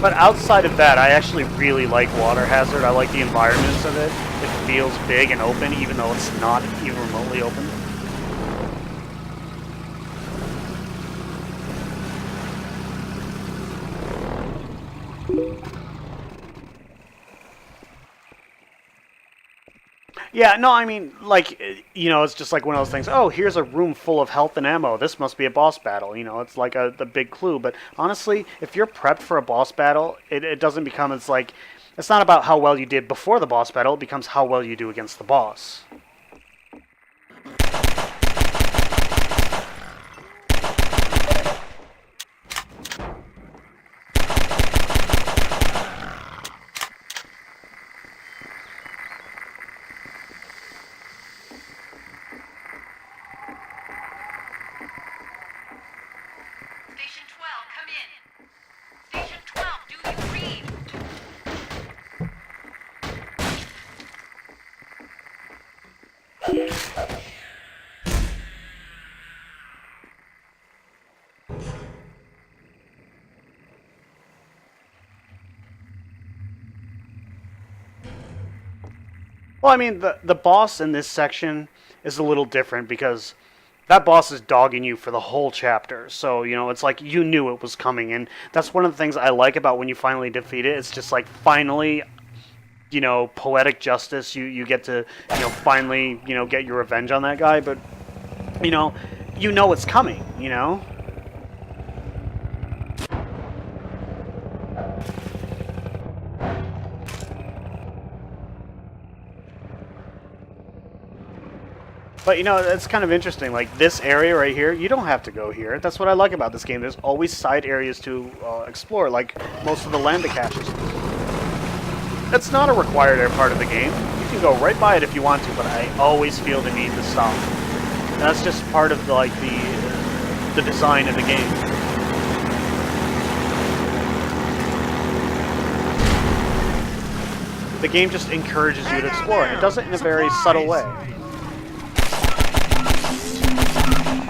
But outside of that, I actually really like Water Hazard. I like the environments of it. It feels big and open, even though it's not even remotely open. Yeah, no, I mean, like, you know, it's just like one of those things. Oh, here's a room full of health and ammo. This must be a boss battle. You know, it's like the big clue. But honestly, if you're prepped for a boss battle, it doesn't become, it's like, it's not about how well you did before the boss battle. It becomes how well you do against the boss. Station 12, come in. Station 12, do you read? Well, I mean, the boss in this section is a little different because that boss is dogging you for the whole chapter. So, you know, it's like you knew it was coming. And that's one of the things I like about when you finally defeat it. It's just like finally, you know, poetic justice. You get to, you know, finally, you know, get your revenge on that guy. But, you know it's coming, you know? But, you know, it's kind of interesting. Like, this area right here, you don't have to go here. That's what I like about this game. There's always side areas to explore, like most of the lambda caches. It's not a required part of the game. You can go right by it if you want to, but I always feel the need to stop. And that's just part of, like, the design of the game. The game just encourages you to explore, and it does it in a very subtle way.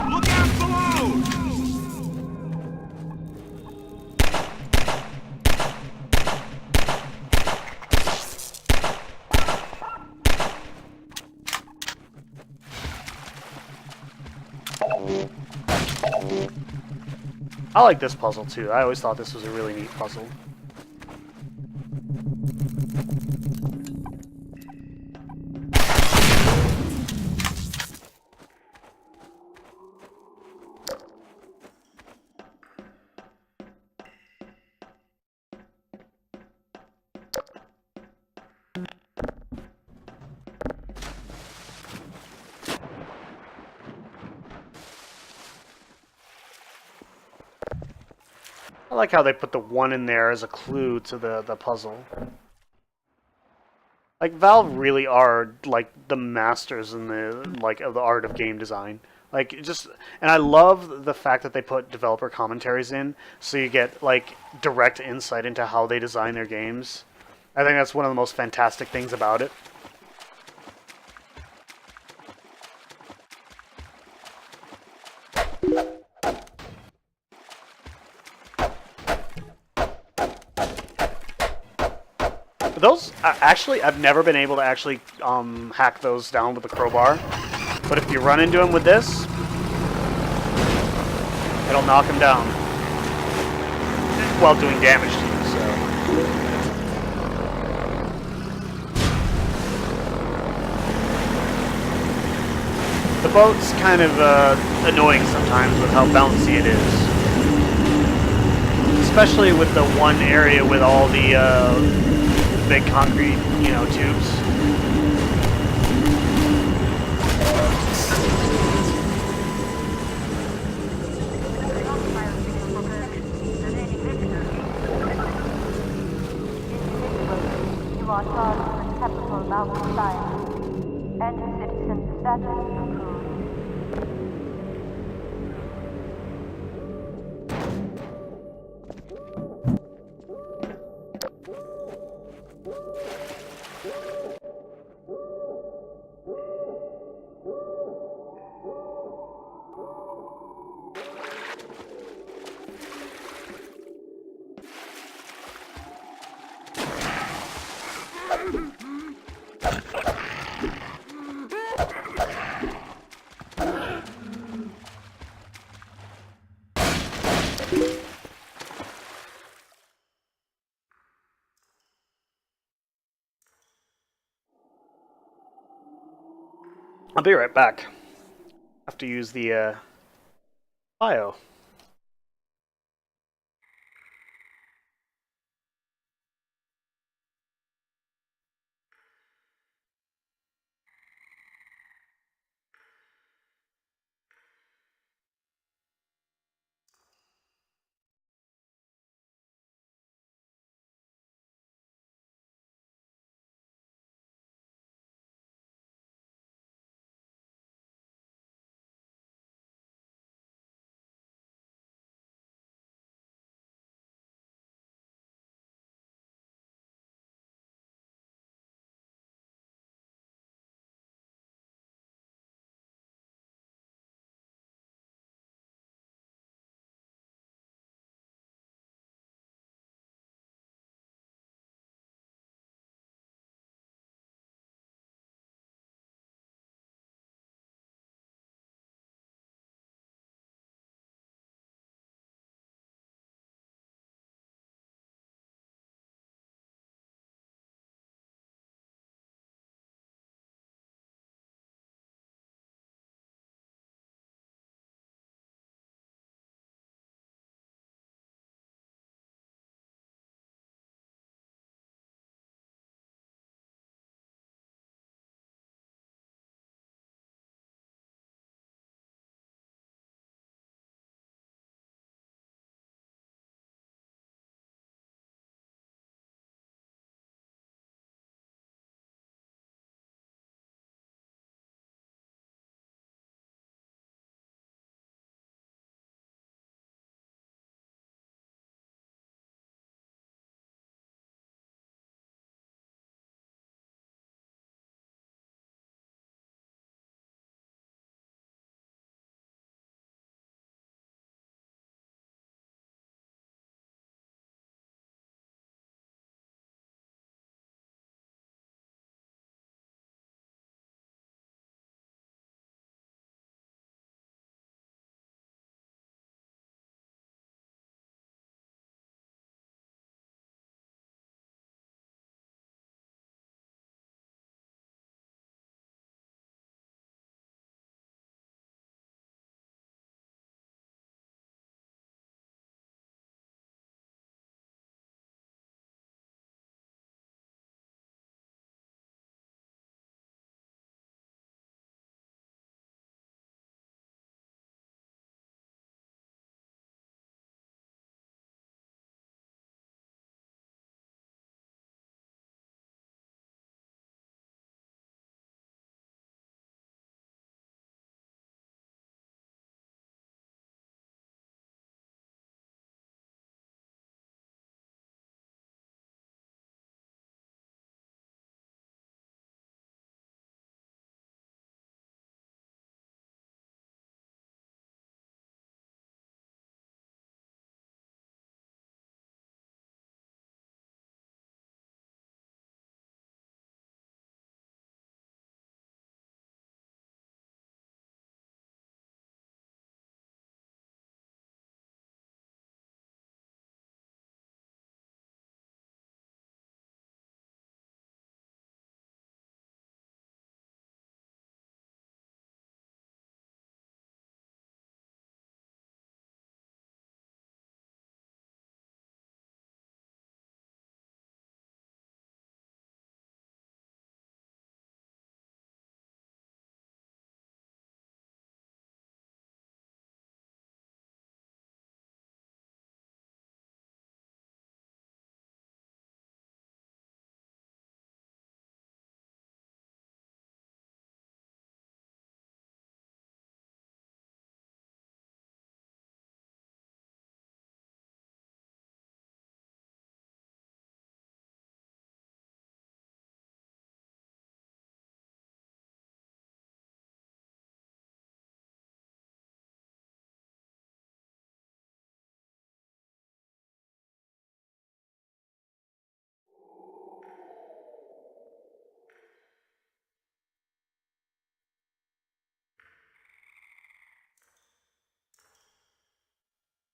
Look out below! I like this puzzle too. I always thought this was a really neat puzzle. I like how they put the 1 in there as a clue to the puzzle. Like, Valve really are, like, the masters in the, like, of the art of game design. Like, just, and I love the fact that they put developer commentaries in, so you get, like, direct insight into how they design their games. I think that's one of the most fantastic things about it. Those, actually, I've never been able to actually hack those down with a crowbar. But if you run into them with this, it'll knock them down while doing damage to you, so. The boat's kind of annoying sometimes with how bouncy it is. Especially with the one area with all the big concrete, you know, tubes. You are charged with capital mountain science and your citizen's status approved. I'll be right back. Have to use the bio.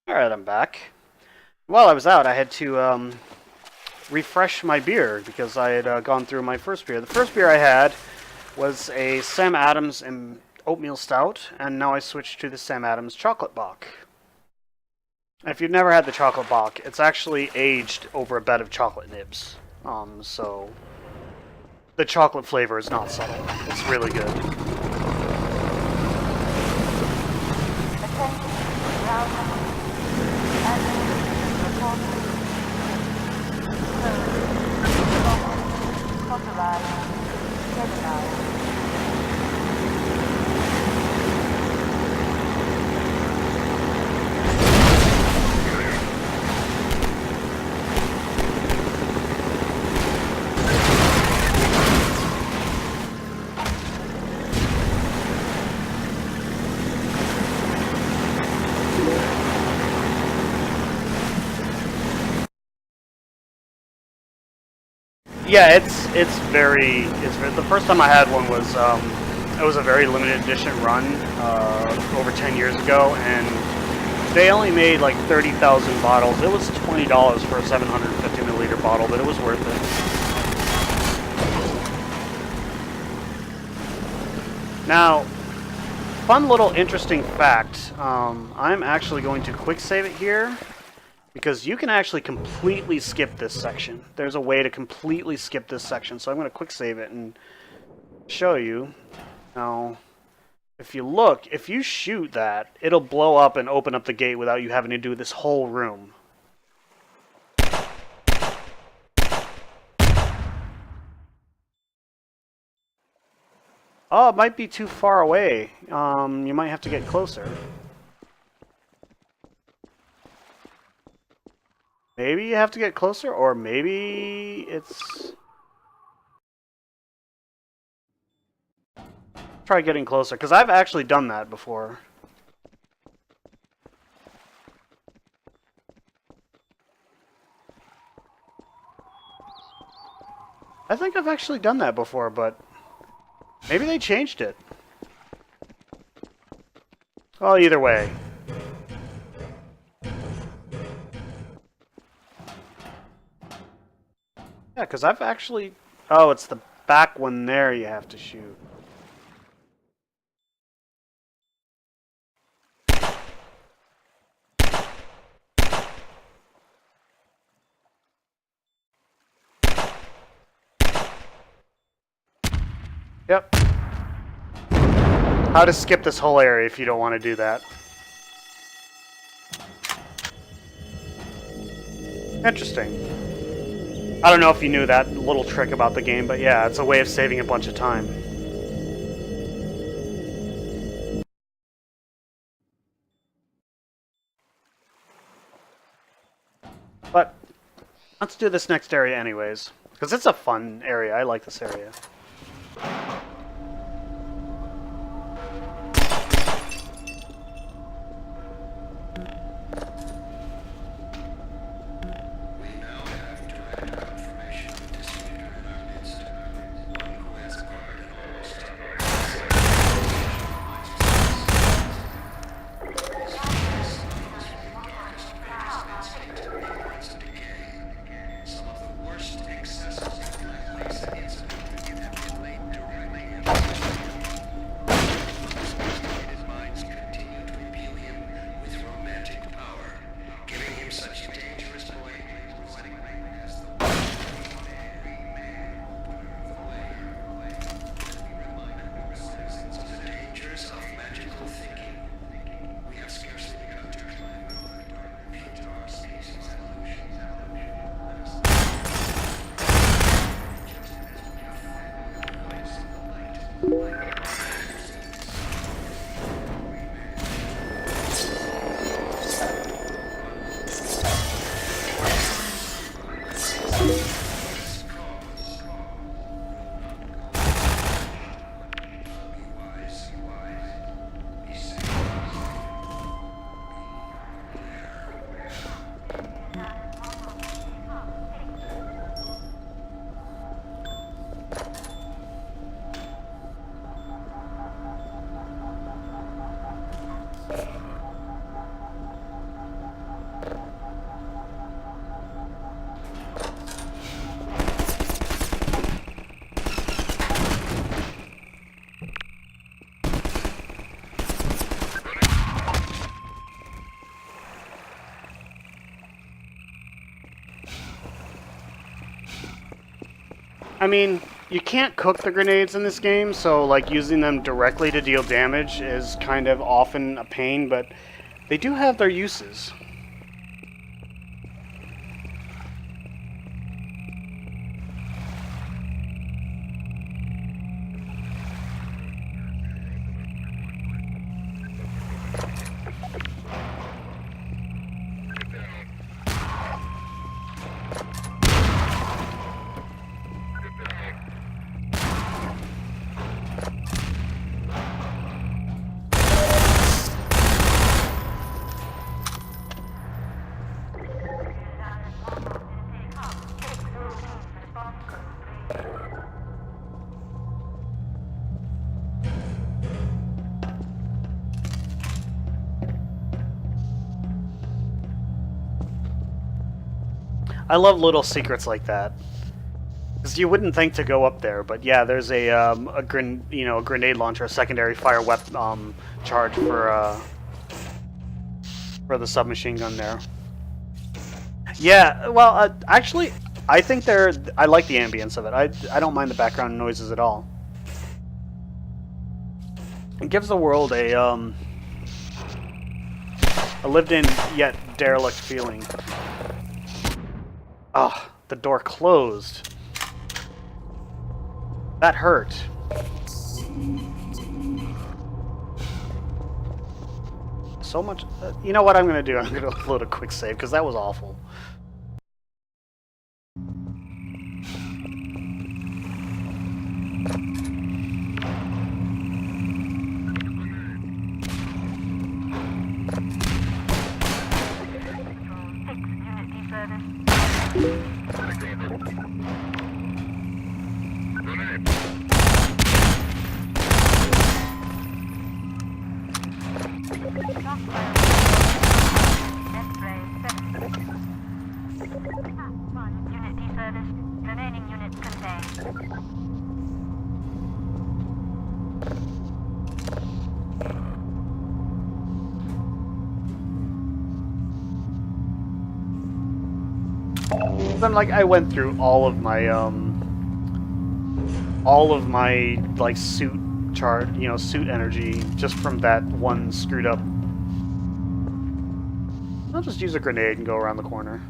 Alright, I'm back. While I was out, I had to refresh my beer because I had gone through my first beer. The first beer I had was a Sam Adams and oatmeal stout, and now I switched to the Sam Adams chocolate bock. If you've never had the chocolate bock, it's actually aged over a bed of chocolate nibs. So the chocolate flavor is not subtle. It's really good. Yeah, it's very the first time I had one was it was a very limited edition run over 10 years ago, and they only made like 30,000 bottles. It was $20 for a 750 milliliter bottle, but it was worth it. Now, fun little interesting fact. I'm actually going to quick save it here, because you can actually completely skip this section. There's a way to completely skip this section, so I'm going to quick save it and show you. Now, if you look, if you shoot that, it'll blow up and open up the gate without you having to do this whole room. Oh, it might be too far away. You might have to get closer. Maybe you have to get closer, or maybe it's... Try getting closer, because I've actually done that before. I think I've actually done that before, but maybe they changed it. Well, either way. Yeah, because I've actually... Oh, it's the back one there you have to shoot. Yep. How to skip this whole area if you don't want to do that. Interesting. I don't know if you knew that little trick about the game, but yeah, it's a way of saving a bunch of time. But let's do this next area anyways, because it's a fun area. I like this area. I mean, you can't cook the grenades in this game, so like using them directly to deal damage is kind of often a pain, but they do have their uses. I love little secrets like that. Because you wouldn't think to go up there, but yeah, there's a grenade launcher, a secondary fire weapon charge for the submachine gun there. Yeah, well, actually, I think I like the ambience of it. I don't mind the background noises at all. It gives the world a lived-in yet derelict feeling. Oh, the door closed. That hurt. So much. You know what I'm gonna do? I'm gonna load a quick save because that was awful. Then, like, I went through all of my like suit chart, suit energy just from that one screwed up. I'll just use a grenade and go around the corner.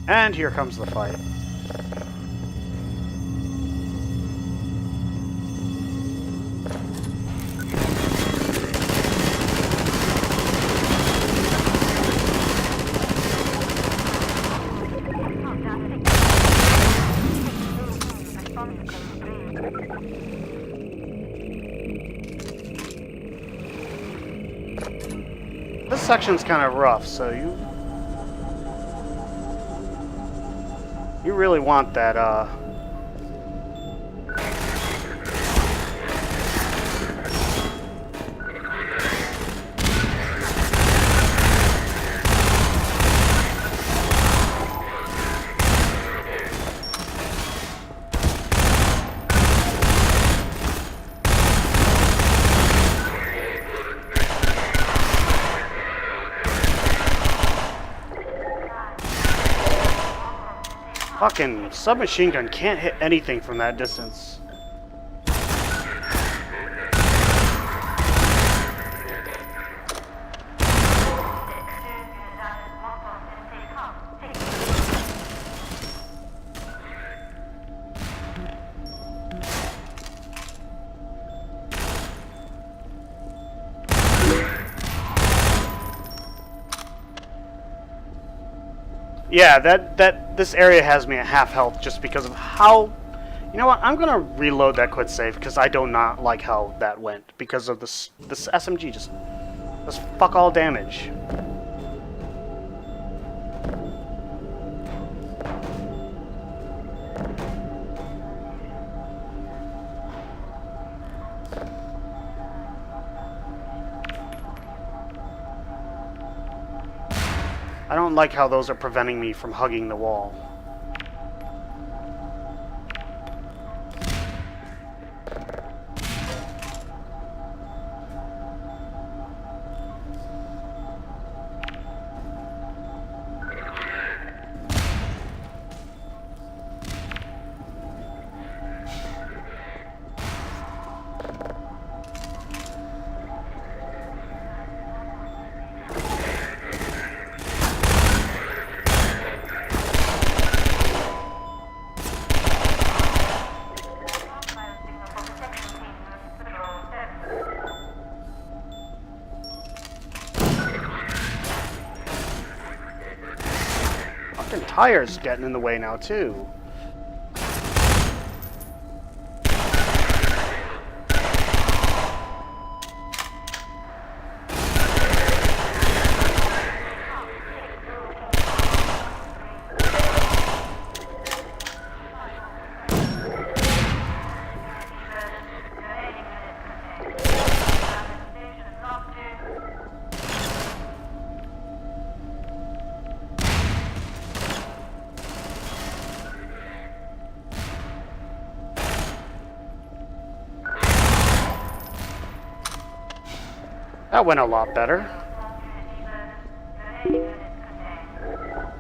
And here comes the fight. This section's kind of rough, so you really want that, fucking submachine gun can't hit anything from that distance. Yeah, this area has me at half health just because of how... You know what? I'm gonna reload that quick save because I do not like how that went because of this SMG just does fuck all damage. I don't like how those are preventing me from hugging the wall. tires getting in the way now, too. That went a lot better.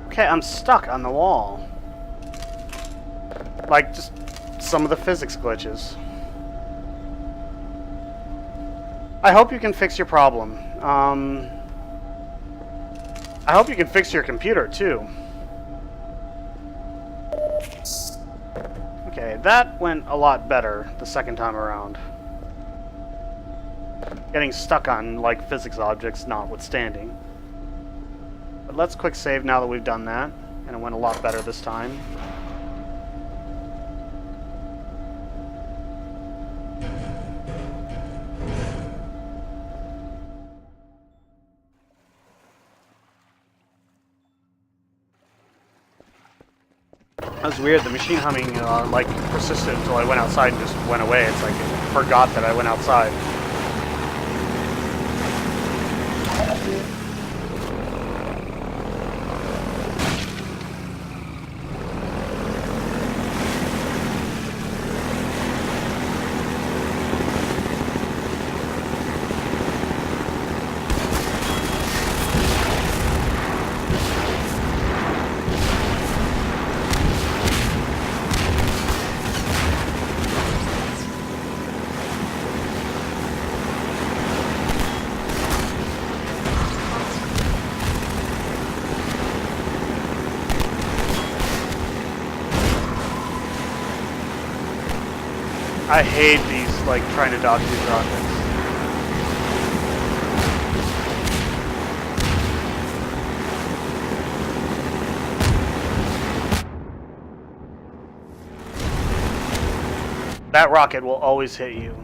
Okay, I'm stuck on the wall. Like, just some of the physics glitches. I hope you can fix your problem. I hope you can fix your computer, too. Okay, that went a lot better the second time around. Getting stuck on, like, physics objects notwithstanding. But let's quick save now that we've done that. And it went a lot better this time. That was weird. The machine humming, like, persisted until I went outside and just went away. It's like it forgot that I went outside. I hate these, like, trying to dodge these rockets. That rocket will always hit you.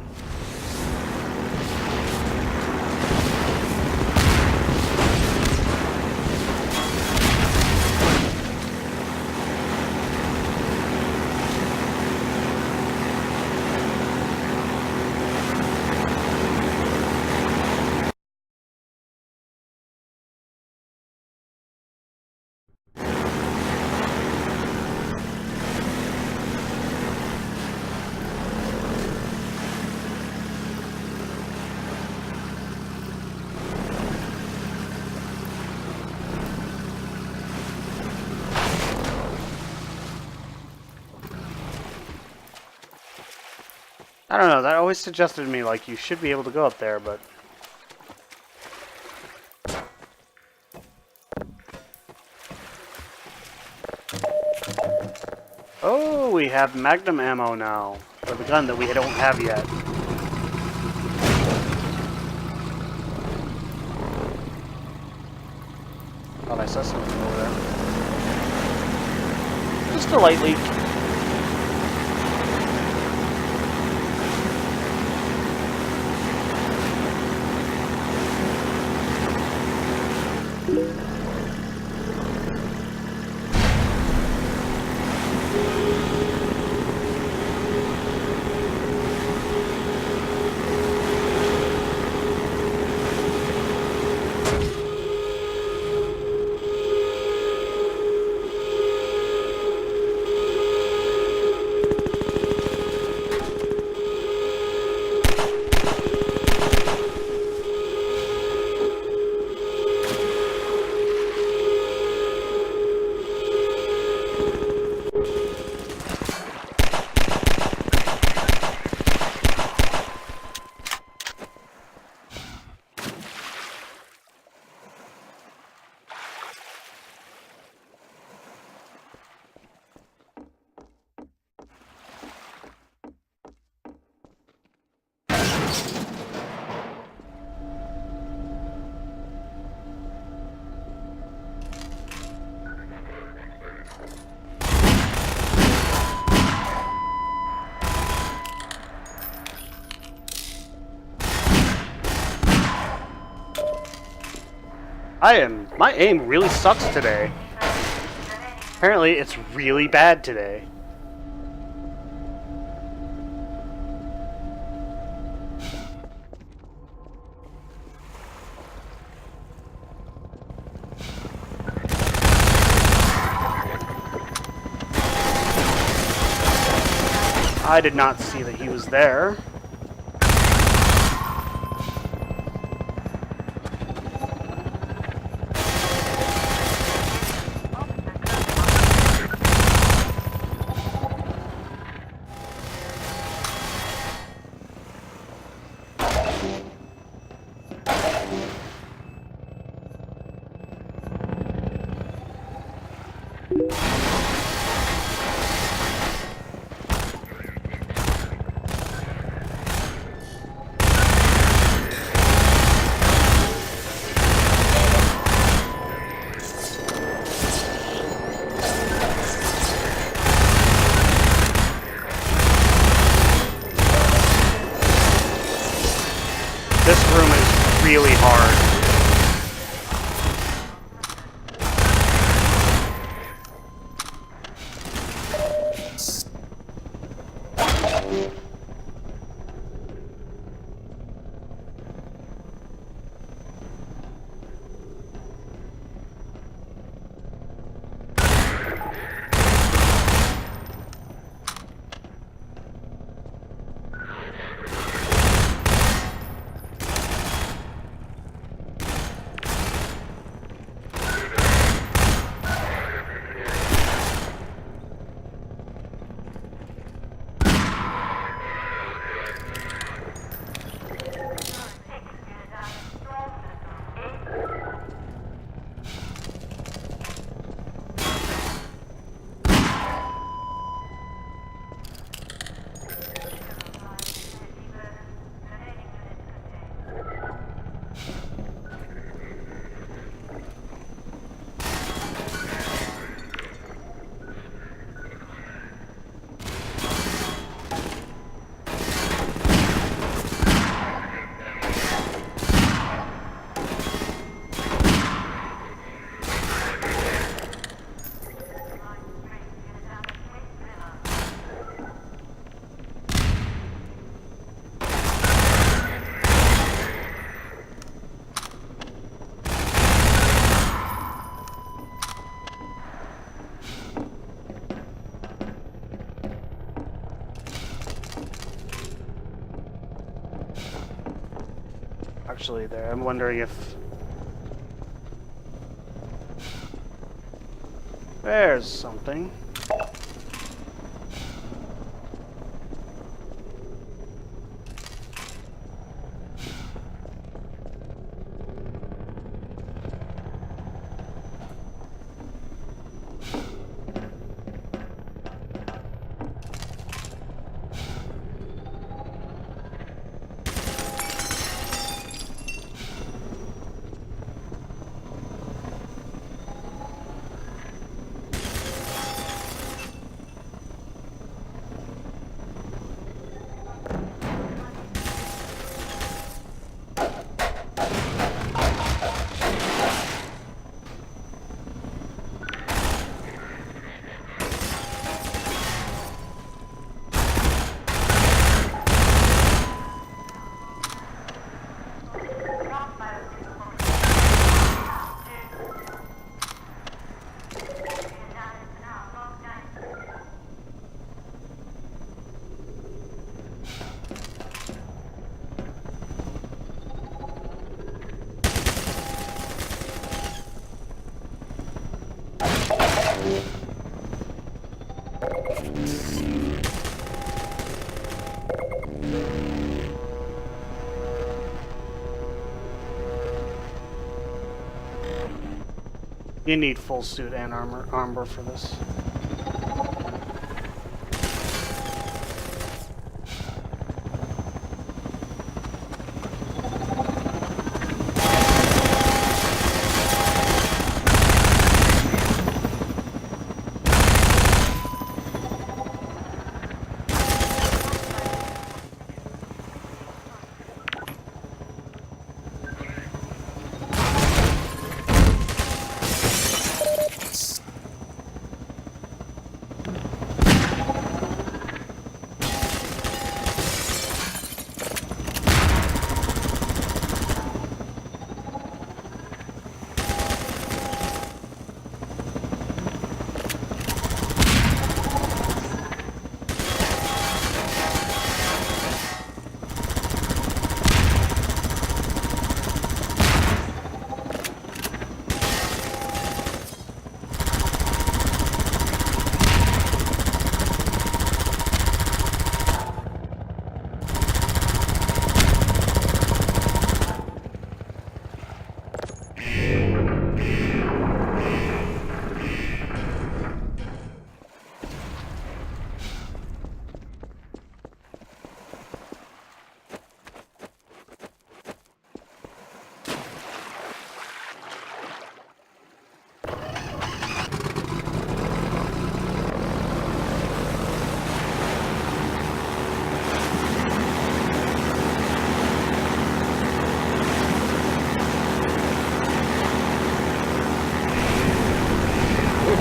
I don't know, that always suggested to me, like, you should be able to go up there, but... Oh, we have magnum ammo now. For the gun that we don't have yet. Thought I saw something over there. Just a light leak. My aim really sucks today. Apparently, it's really bad today. I did not see that he was there. This room is really hard. Actually, there. I'm wondering if... There's something. You need full suit and armor for this.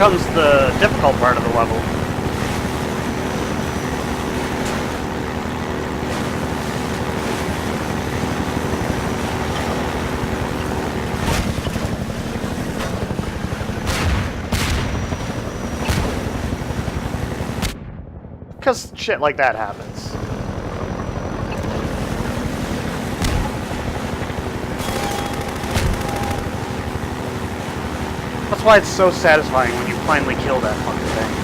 comes the difficult part of the level. Because shit like that happens. That's why it's so satisfying when you finally kill that fucking thing.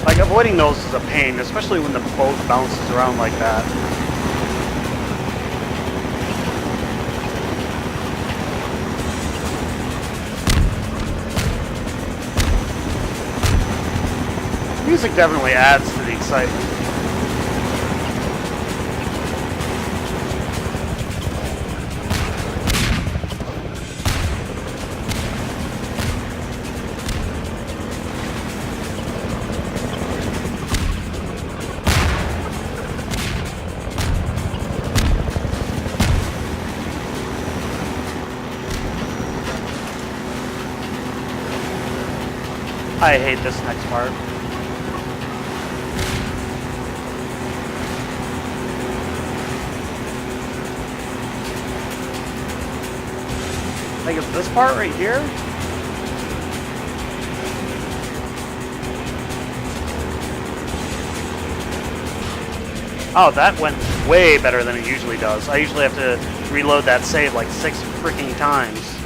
Like, avoiding those is a pain, especially when the boat bounces around like that. Music definitely adds to the excitement. I hate this next part. Like, it's this part right here? Oh, that went way better than it usually does. I usually have to reload that save like 6 freaking times.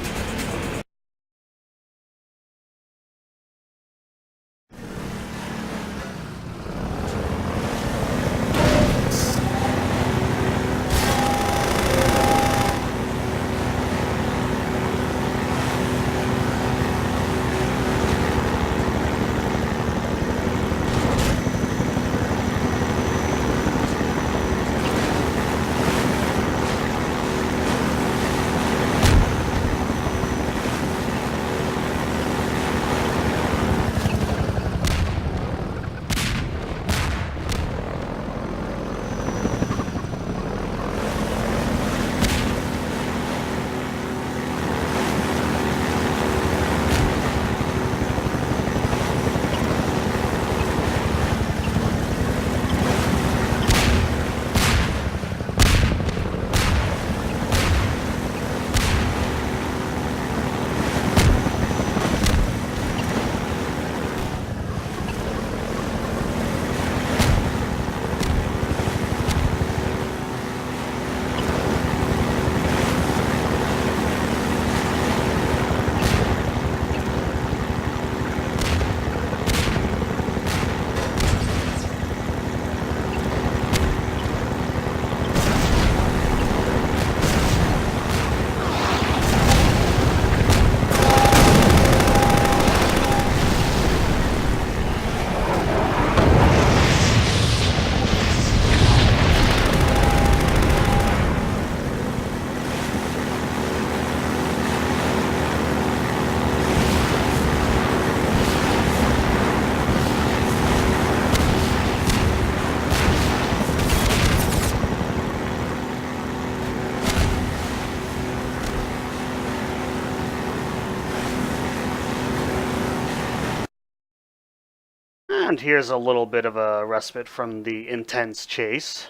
And here's a little bit of a respite from the intense chase.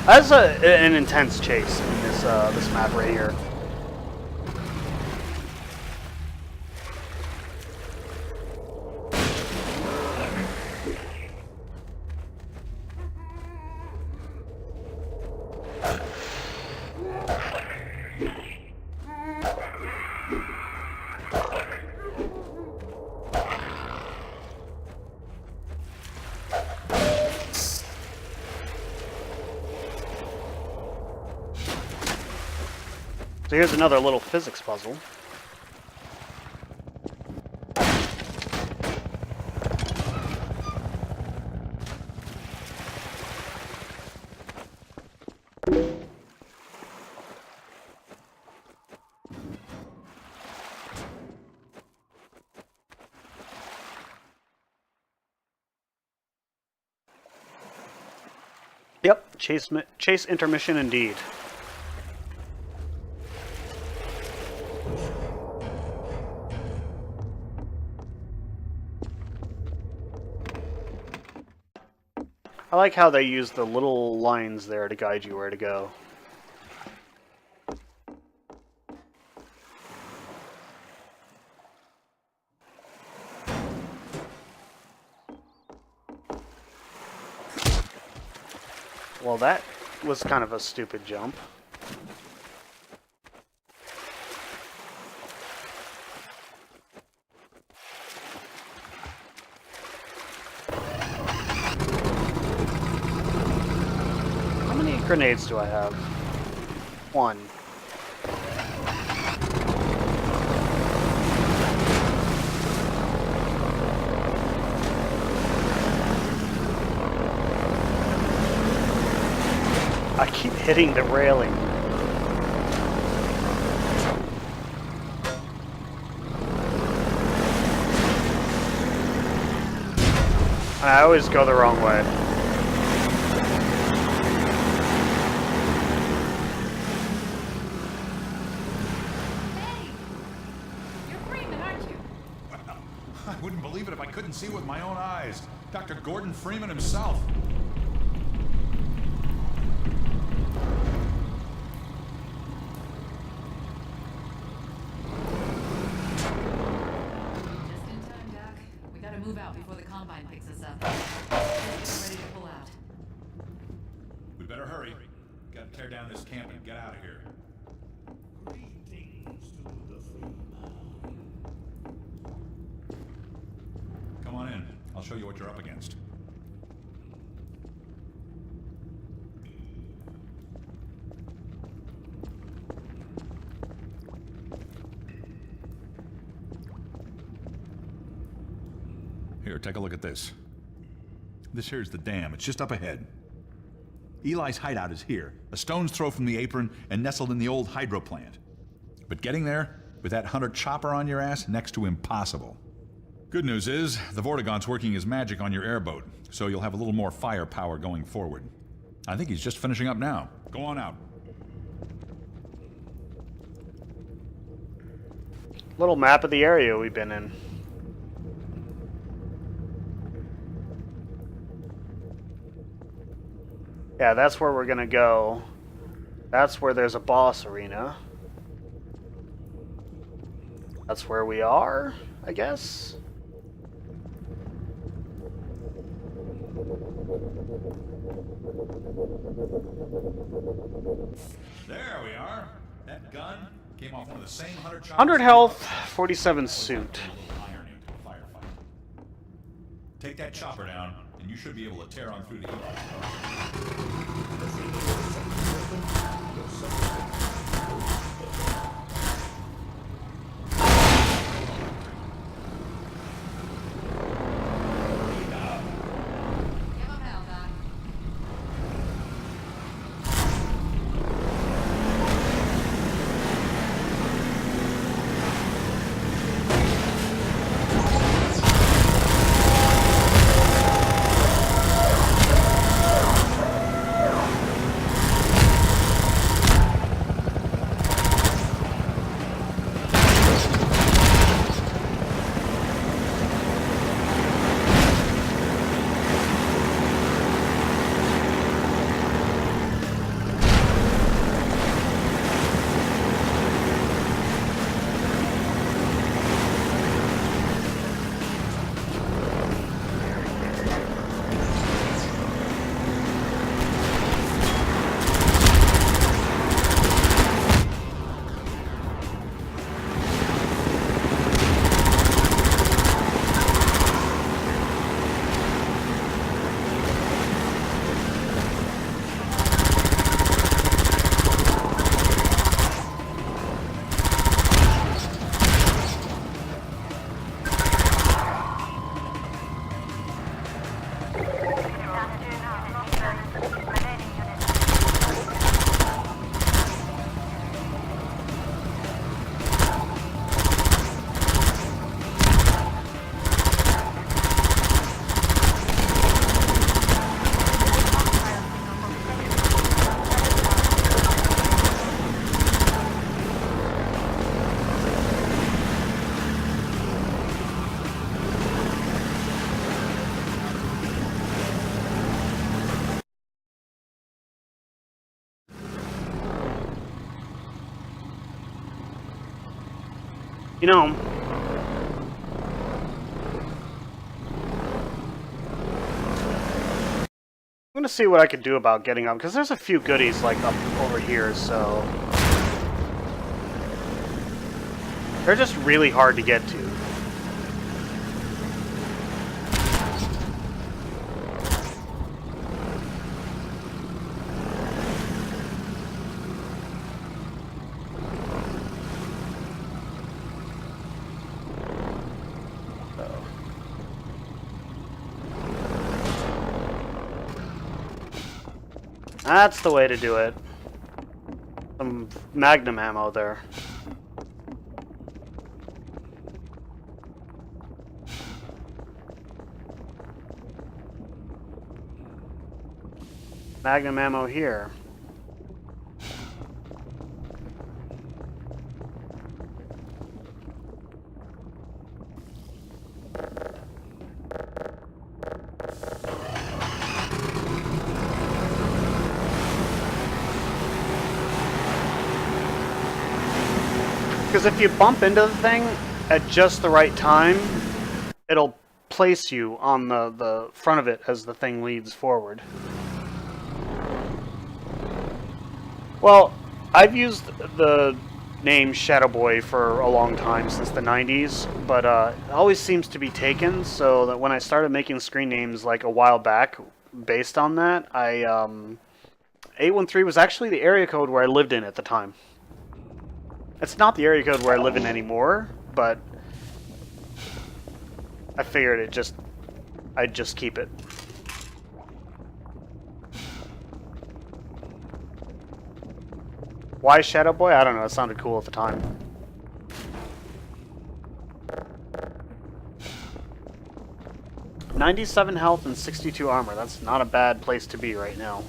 That's an intense chase in this map right here. So here's another little physics puzzle. Yep, chase intermission indeed. I like how they use the little lines there to guide you where to go. Well, that was kind of a stupid jump. How many grenades do I have? One. I keep hitting the railing. I always go the wrong way. Hey! You're Freeman, aren't you? Well, I wouldn't believe it if I couldn't see with my own eyes. Dr. Gordon Freeman himself. Just in time, Doc. We gotta move out before the Combine picks us up. Get ready to pull out. We better hurry. Gotta tear down this camp and get out of here. Greetings to the Freeman. Come on in. I'll show you what you're up against. Here, take a look at this. This here's the dam. It's just up ahead. Eli's hideout is here, a stone's throw from the apron and nestled in the old hydro plant. But getting there, with that hunter chopper on your ass, next to impossible. Good news is, the Vortigaunt's working his magic on your airboat, so you'll have a little more firepower going forward. I think he's just finishing up now. Go on out. Little map of the area we've been in. Yeah, that's where we're gonna go. That's where there's a boss arena. That's where we are, I guess. There we are. That gun came off one of the same hunter choppers. 100 health, 47 suit. Iron into a firefight. Take that chopper down, and you should be able to tear on through to Eli. Give 'em hell, Doc. You know, I'm gonna see what I can do about getting up, because there's a few goodies like up over here, so they're just really hard to get to. That's the way to do it. Some magnum ammo there. Magnum ammo here. Because if you bump into the thing at just the right time, it'll place you on the front of it as the thing leads forward. Well, I've used the name Shadow Boy for a long time, since the 90s, but it always seems to be taken, so that when I started making screen names like a while back based on that, 813 was actually the area code where I lived in at the time. It's not the area code where I live in anymore, but I figured I'd just keep it. Why Shadow Boy? I don't know, it sounded cool at the time. $97 health and 62 armor. That's not a bad place to be right now.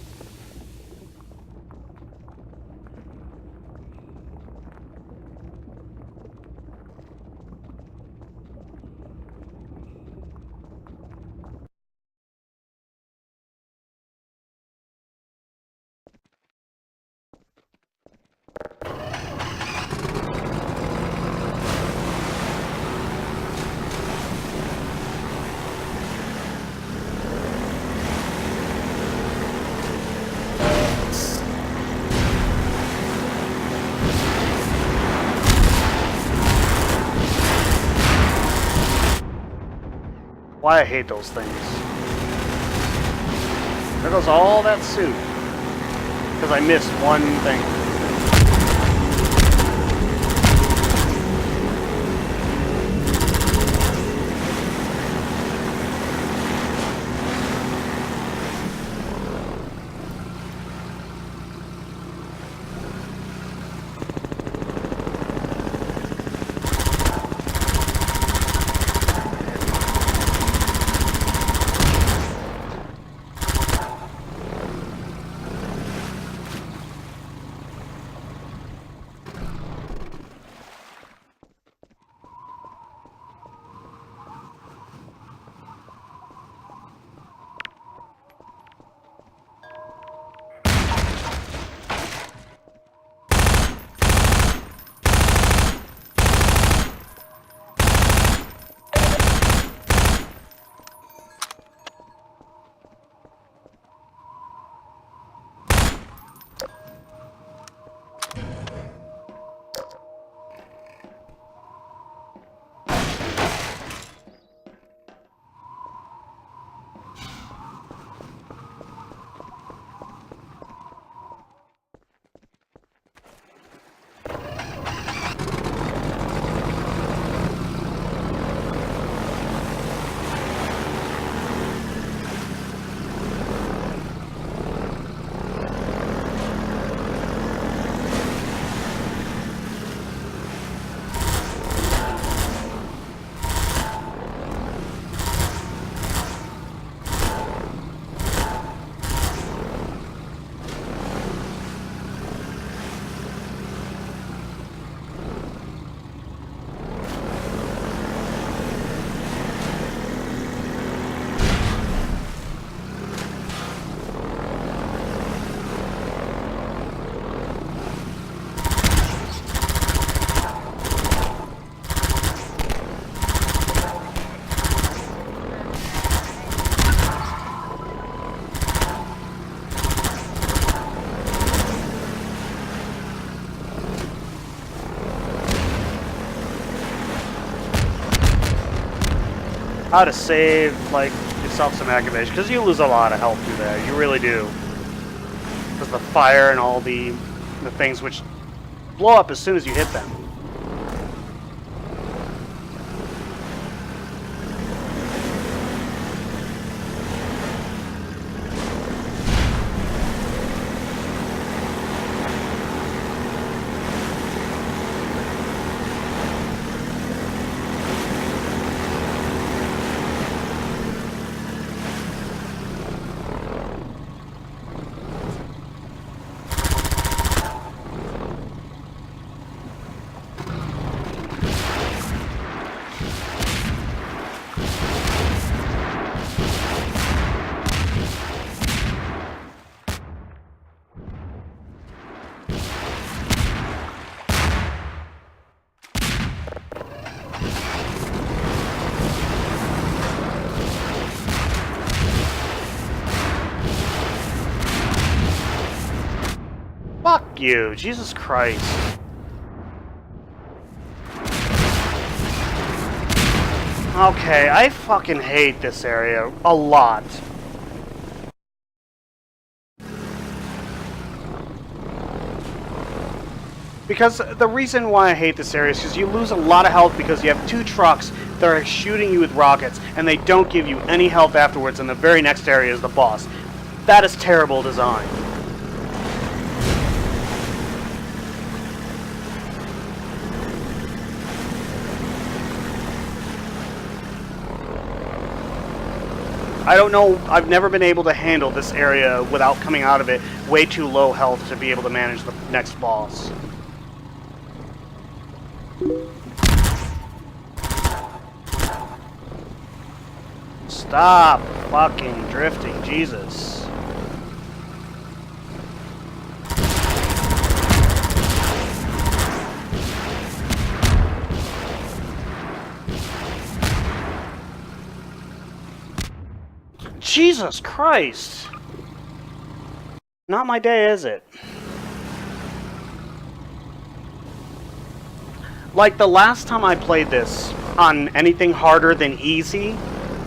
Why I hate those things. There goes all that suit. Because I missed one thing. how to save, like, yourself some aggravation, because you lose a lot of health through there. You really do. Because the fire and all the things which blow up as soon as you hit them. Fuck you, Jesus Christ. Okay, I fucking hate this area a lot. Because the reason why I hate this area is because you lose a lot of health because you have two trucks that are shooting you with rockets and they don't give you any health afterwards, and the very next area is the boss. That is terrible design. I don't know, I've never been able to handle this area without coming out of it way too low health to be able to manage the next boss. Stop fucking drifting, Jesus. Jesus Christ! Not my day, is it? Like the last time I played this on anything harder than easy,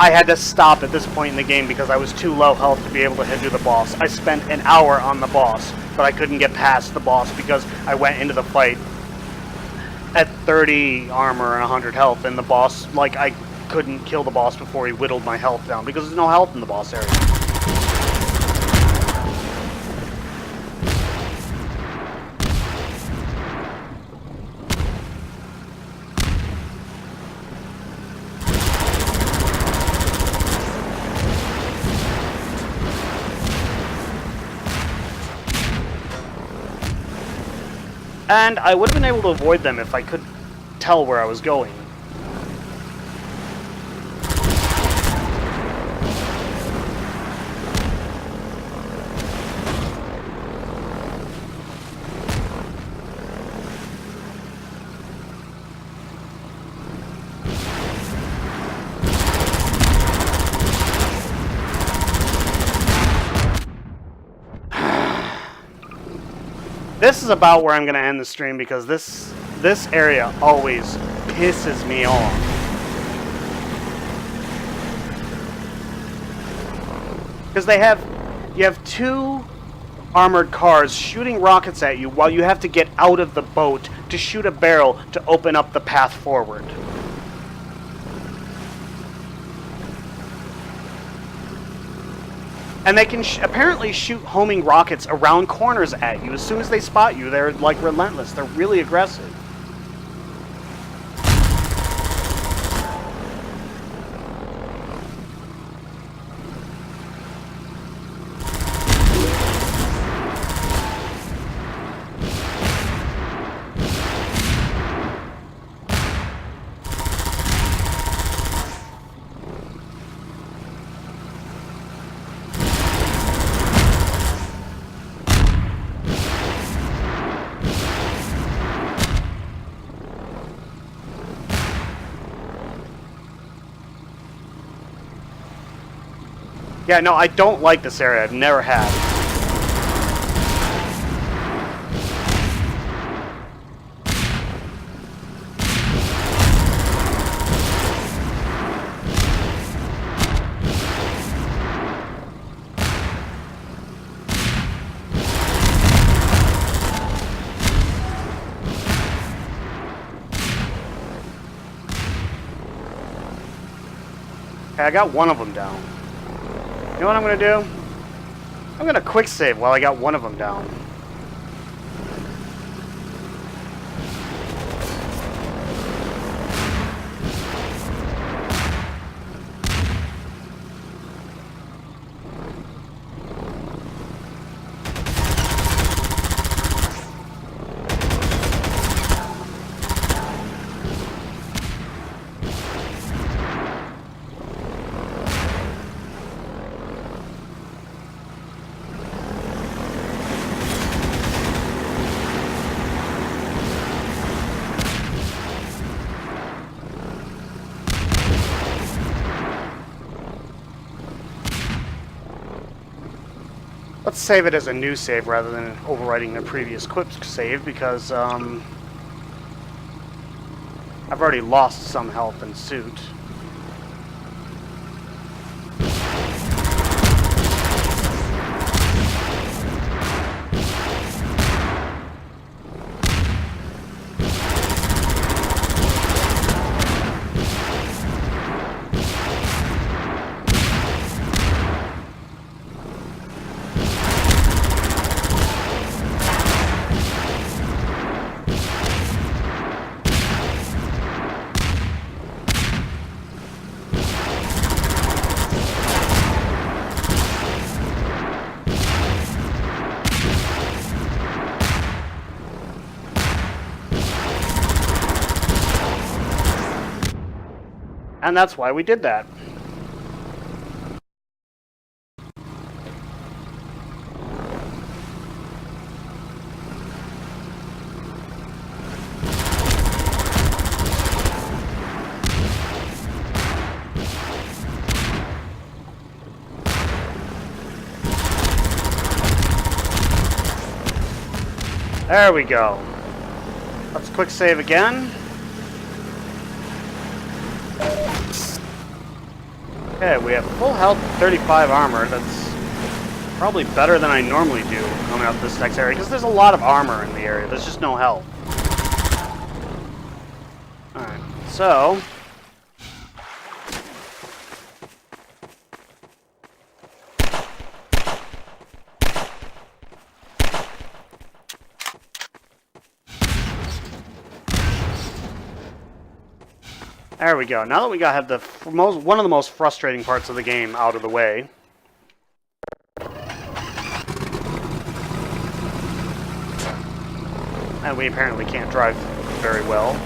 I had to stop at this point in the game because I was too low health to be able to hit through the boss. I spent an hour on the boss, but I couldn't get past the boss because I went into the fight at 30 armor and 100 health, and the boss, like, I couldn't kill the boss before he whittled my health down because there's no health in the boss area. And I would have been able to avoid them if I could tell where I was going. This is about where I'm going to end the stream because this area always pisses me off. Because you have two armored cars shooting rockets at you while you have to get out of the boat to shoot a barrel to open up the path forward. And they can apparently shoot homing rockets around corners at you. As soon as they spot you, they're like relentless. They're really aggressive. Yeah, no, I don't like this area. I've never had. Okay, I got one of them down. You know what I'm gonna do? I'm gonna quick save while I got one of them down. Let's save it as a new save rather than overwriting the previous quick save because I've already lost some health and suit. And that's why we did that. There we go. Let's quick save again. Okay, we have full health, 35 armor. That's probably better than I normally do coming out this next area, because there's a lot of armor in the area. There's just no health. Alright, so... There we go. Now that we have the one of the most frustrating parts of the game out of the way. And we apparently can't drive very well.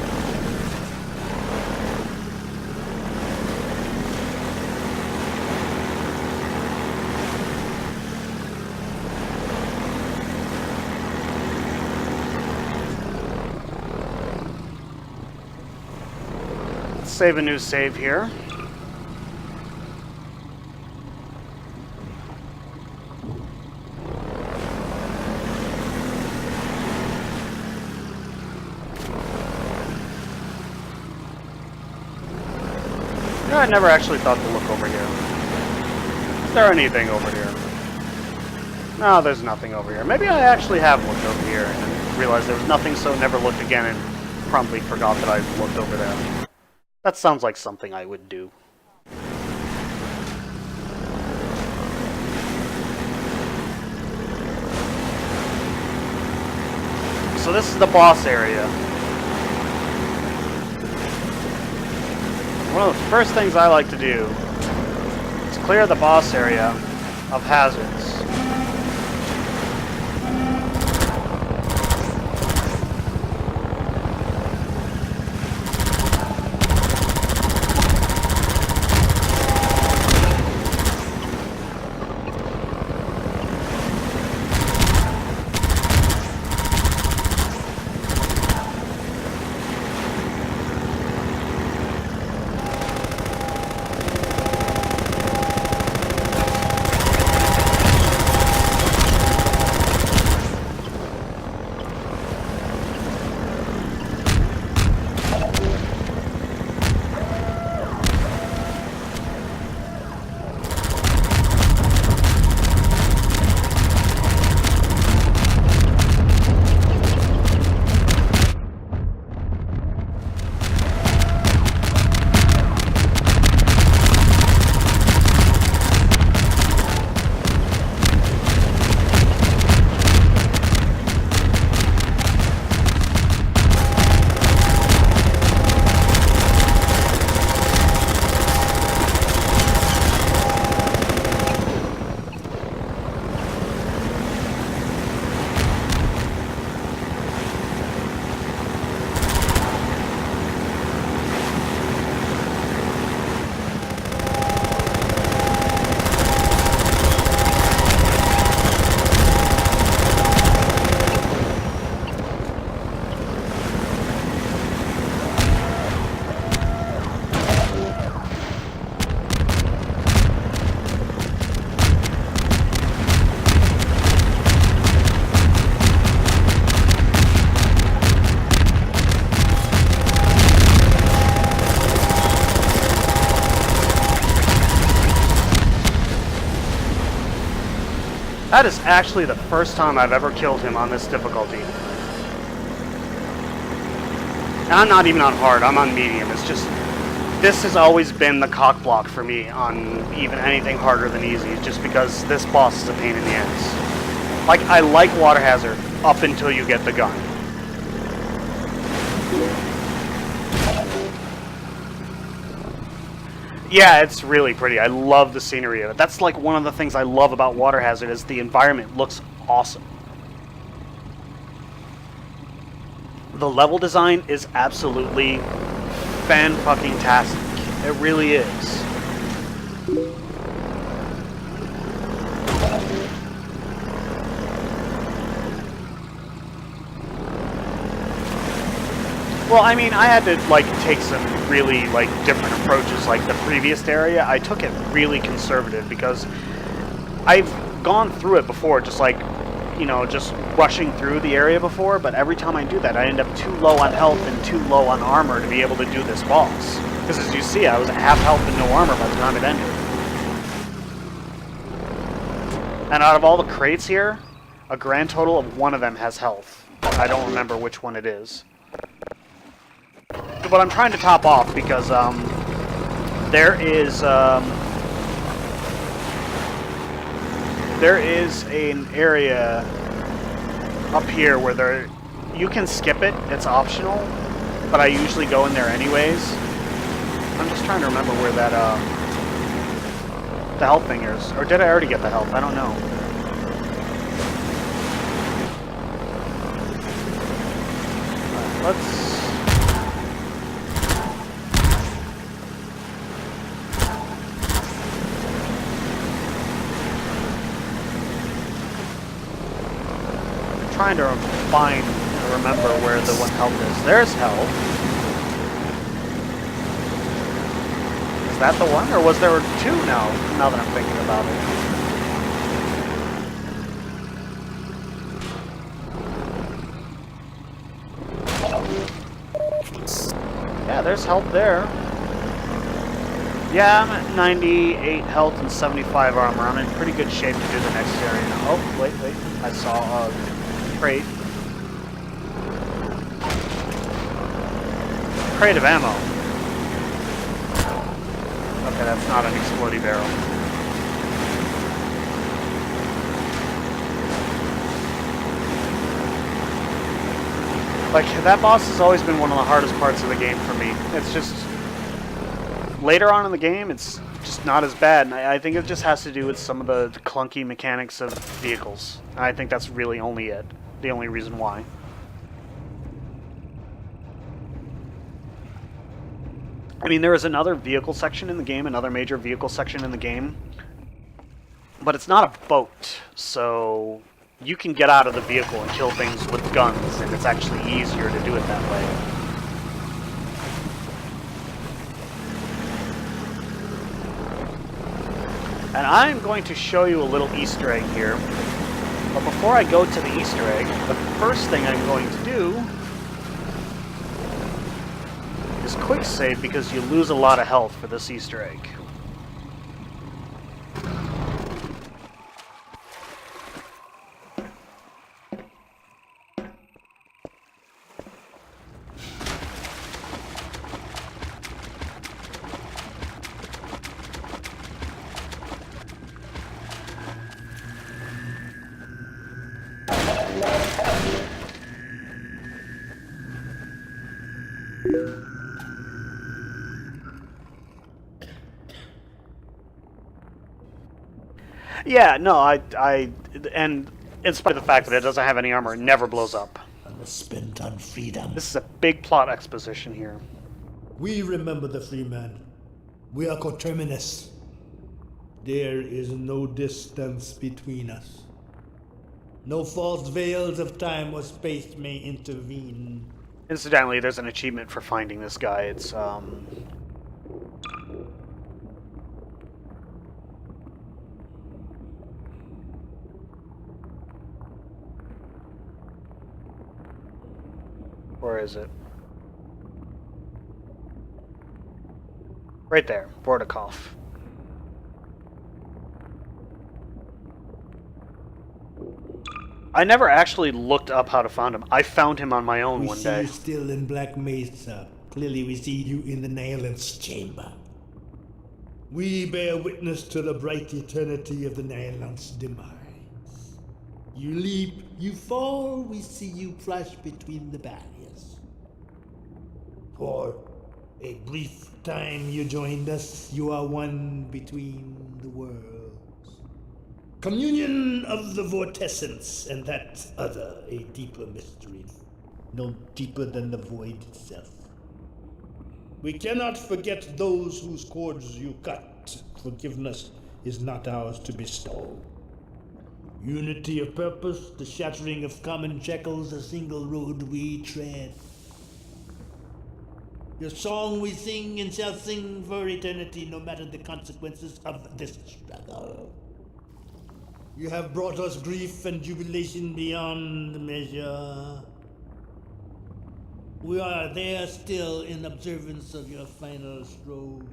Save a new save here. You know, I never actually thought to look over here. Is there anything over here? No, there's nothing over here. Maybe I actually have looked over here and realized there was nothing, so never looked again and promptly forgot that I looked over there. That sounds like something I would do. So this is the boss area. One of the first things I like to do is clear the boss area of hazards. That is actually the first time I've ever killed him on this difficulty. And I'm not even on hard, I'm on medium. It's just, this has always been the cock block for me on even anything harder than easy, just because this boss is a pain in the ass. Like, I like Water Hazard up until you get the gun. Yeah, it's really pretty. I love the scenery of it. That's like one of the things I love about Water Hazard is the environment looks awesome. The level design is absolutely fan-fucking-tastic. It really is. Well, I mean, I had to, like, take some really, like, different approaches. Like, the previous area, I took it really conservative because I've gone through it before, just like, you know, just rushing through the area before, but every time I do that, I end up too low on health and too low on armor to be able to do this boss. Because as you see, I was at half health and no armor by the time it ended. And out of all the crates here, a grand total of one of them has health. I don't remember which one it is. But I'm trying to top off because there is an area up here where you can skip it, it's optional, but I usually go in there anyways. I'm just trying to remember where that the health thing is. Or did I already get the health? I don't know. Let's... trying to find and remember where the one health is. There's health. Is that the one, or was there two now? Now that I'm thinking about it. Yeah, there's health there. Yeah, I'm at 98 health and 75 armor. I'm in pretty good shape to do the next area. Oh, wait. I saw a crate. Crate of ammo. Okay, that's not an explodey barrel. Like, that boss has always been one of the hardest parts of the game for me. It's just... later on in the game, it's just not as bad, and I think it just has to do with some of the clunky mechanics of vehicles. And I think that's really only it. The only reason why. I mean, there is another vehicle section in the game, another major vehicle section in the game, but it's not a boat, so you can get out of the vehicle and kill things with guns, and it's actually easier to do it that way. And I'm going to show you a little Easter egg here. But before I go to the Easter egg, the first thing I'm going to do is quick save because you lose a lot of health for this Easter egg. Yeah, no, and in spite of the fact that it doesn't have any armor, it never blows up. Spent on freedom. This is a big plot exposition here. We remember the free man. We are coterminous. There is no distance between us. No false veils of time or space may intervene. Incidentally, there's an achievement for finding this guy. It's, where is it? Right there, Bordakov. I never actually looked up how to find him. I found him on my own We one see day. you still in Black Mesa. Clearly we see you in the Nihilant's chamber. We bear witness to the bright eternity of the Nihilant's demise. You leap, you fall, we see you flash between the barriers. For a brief time you joined us, you are one between the worlds. Communion of the vortessence, and that other, a deeper mystery, no deeper than the void itself. We cannot forget those whose cords you cut. Forgiveness is not ours to bestow. Unity of purpose, the shattering of common shackles, a single road we tread. Your song we sing and shall sing for eternity, no matter the consequences of this struggle. You have brought us grief and jubilation beyond measure. We are there still in observance of your final stroke.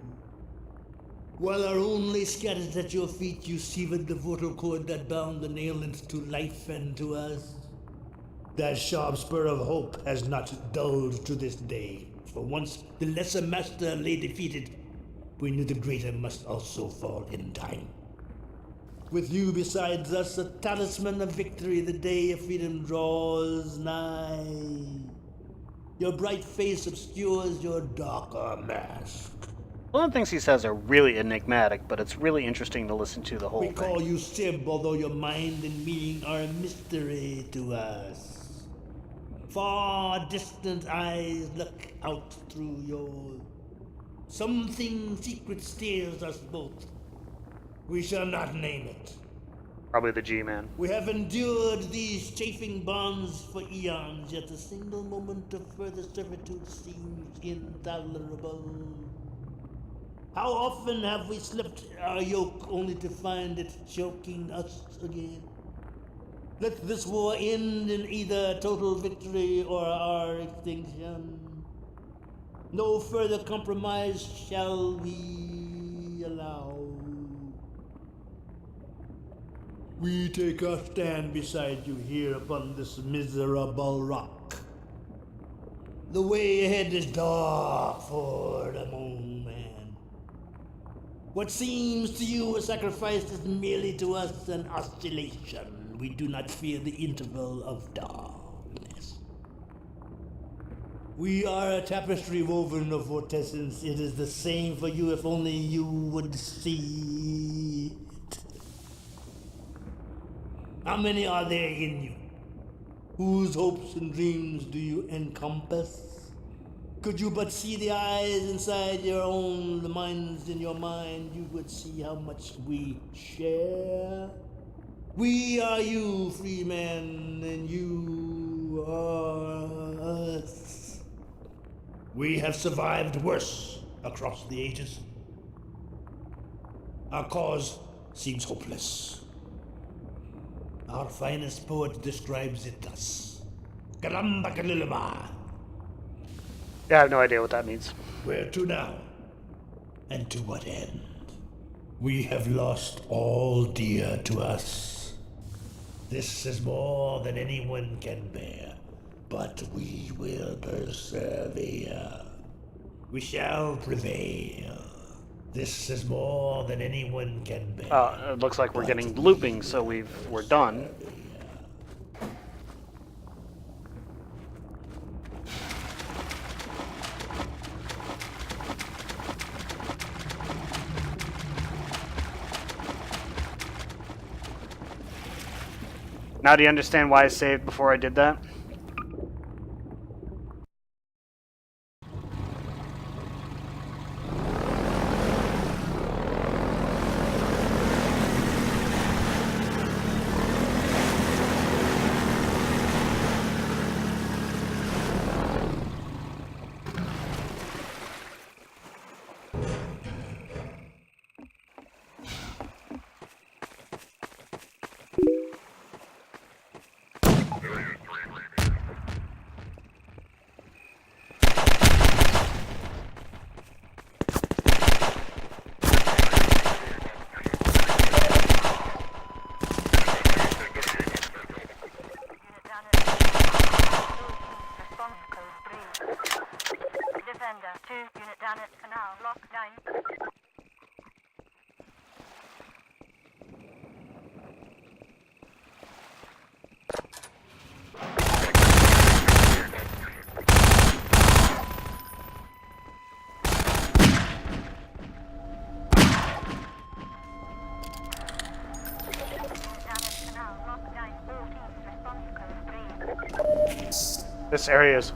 While our only scatters at your feet, you severed the vortal cord that bound the Nihilants to life and to us. That sharp spur of hope has not dulled to this day. For once the lesser master lay defeated, we knew the greater must also fall in time. With you besides us, a talisman of victory, the day of freedom draws nigh. Your bright face obscures your darker mask. One of the things he says are really enigmatic, but it's really interesting to listen to the whole We thing. call you Sib, although your mind and meaning are a mystery to us. Far distant eyes look out through yours. Something secret steers us both. We shall not name it. Probably the G-Man. We have endured these chafing bonds for eons, yet a single moment of further servitude seems intolerable. How often have we slipped our yoke only to find it choking us again? Let this war end in either total victory or our extinction. No further compromise shall we allow. We take our stand beside you here upon this miserable rock. The way ahead is dark for the moment. What seems to you a sacrifice is merely to us an oscillation. We do not fear the interval of darkness. We are a tapestry woven of vortessence. It is the same for you if only you would see it. How many are there in you? Whose hopes and dreams do you encompass? Could you but see the eyes inside your own, the minds in your mind, you would see how much we share. We are you, free men, and you are us. We have survived worse across the ages. Our cause seems hopeless. Our finest poet describes it thus. Galamba Kalilaba. Yeah, I have no idea what that means. Where to now? And to what end? We have lost all dear to us. This is more than anyone can bear, but we will persevere. We shall prevail. This is more than anyone can bear. It looks like we're getting looping, so we're done. Now do you understand why I saved before I did that? Defender 2, unit down at Canal, lock 9. This area is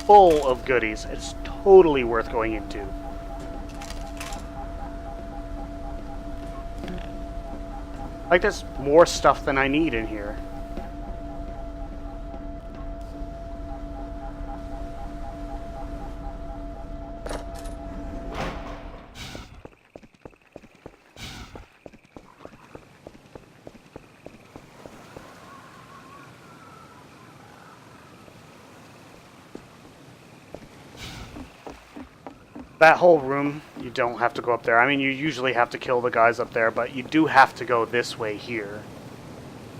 full of goodies. It's totally worth going into. Like, there's more stuff than I need in here. That whole room, you don't have to go up there. I mean, you usually have to kill the guys up there, but you do have to go this way here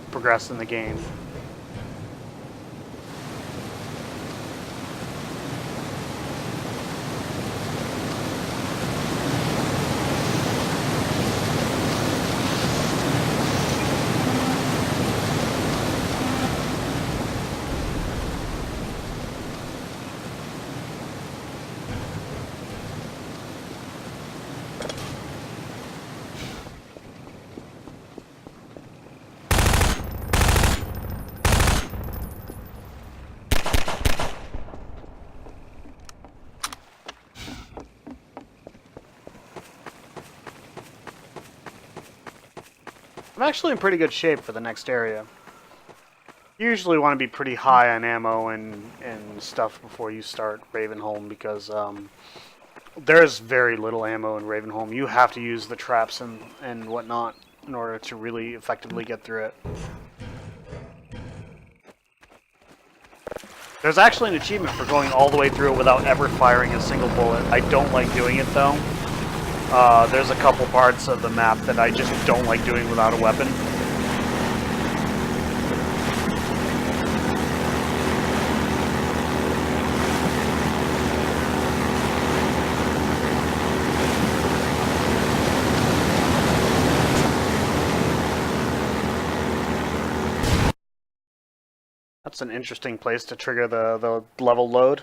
to progress in the game. I'm actually in pretty good shape for the next area. You usually want to be pretty high on ammo and stuff before you start Ravenholm because there's very little ammo in Ravenholm. You have to use the traps and whatnot in order to really effectively get through it. There's actually an achievement for going all the way through it without ever firing a single bullet. I don't like doing it though. There's a couple parts of the map that I just don't like doing without a weapon. That's an interesting place to trigger the level load.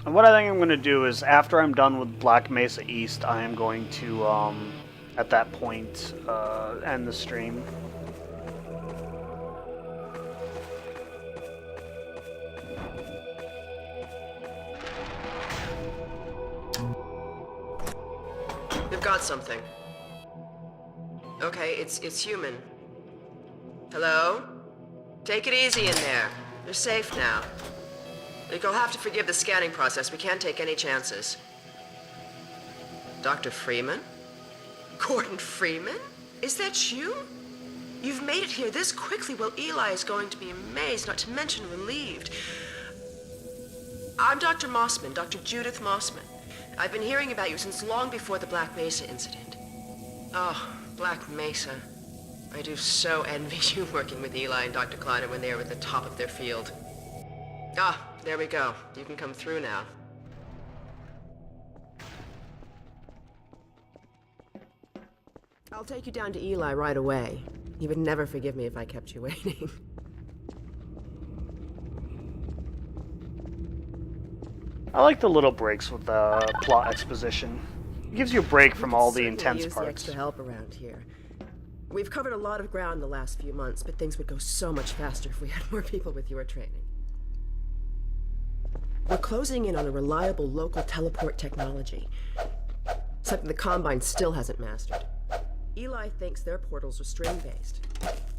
And what I think I'm going to do is, after I'm done with Black Mesa East, I am going to, at that point, end the stream. We've got something. Okay, it's human. Hello? Take it easy in there. You're safe now. You'll have to forgive the scanning process. We can't take any chances. Dr. Freeman? Gordon Freeman? Is that you? You've made it here this quickly. Well, Eli is going to be amazed, not to mention relieved. I'm Dr. Mossman, Dr. Judith Mossman. I've been hearing about you since long before the Black Mesa incident. Oh, Black Mesa. I do so envy you working with Eli and Dr. Kleiner when they were at the top of their field. Ah, there we go. You can come through now. I'll take you down to Eli right away. He would never forgive me if I kept you waiting. I like the little breaks with the plot exposition. It gives you a break from all the intense use parts. The extra help around here. We've covered a lot of ground the last few months, but things would go so much faster if we had more people with your training. We're closing in on a reliable local teleport technology. Something the Combine still hasn't mastered. Eli thinks their portals are string-based,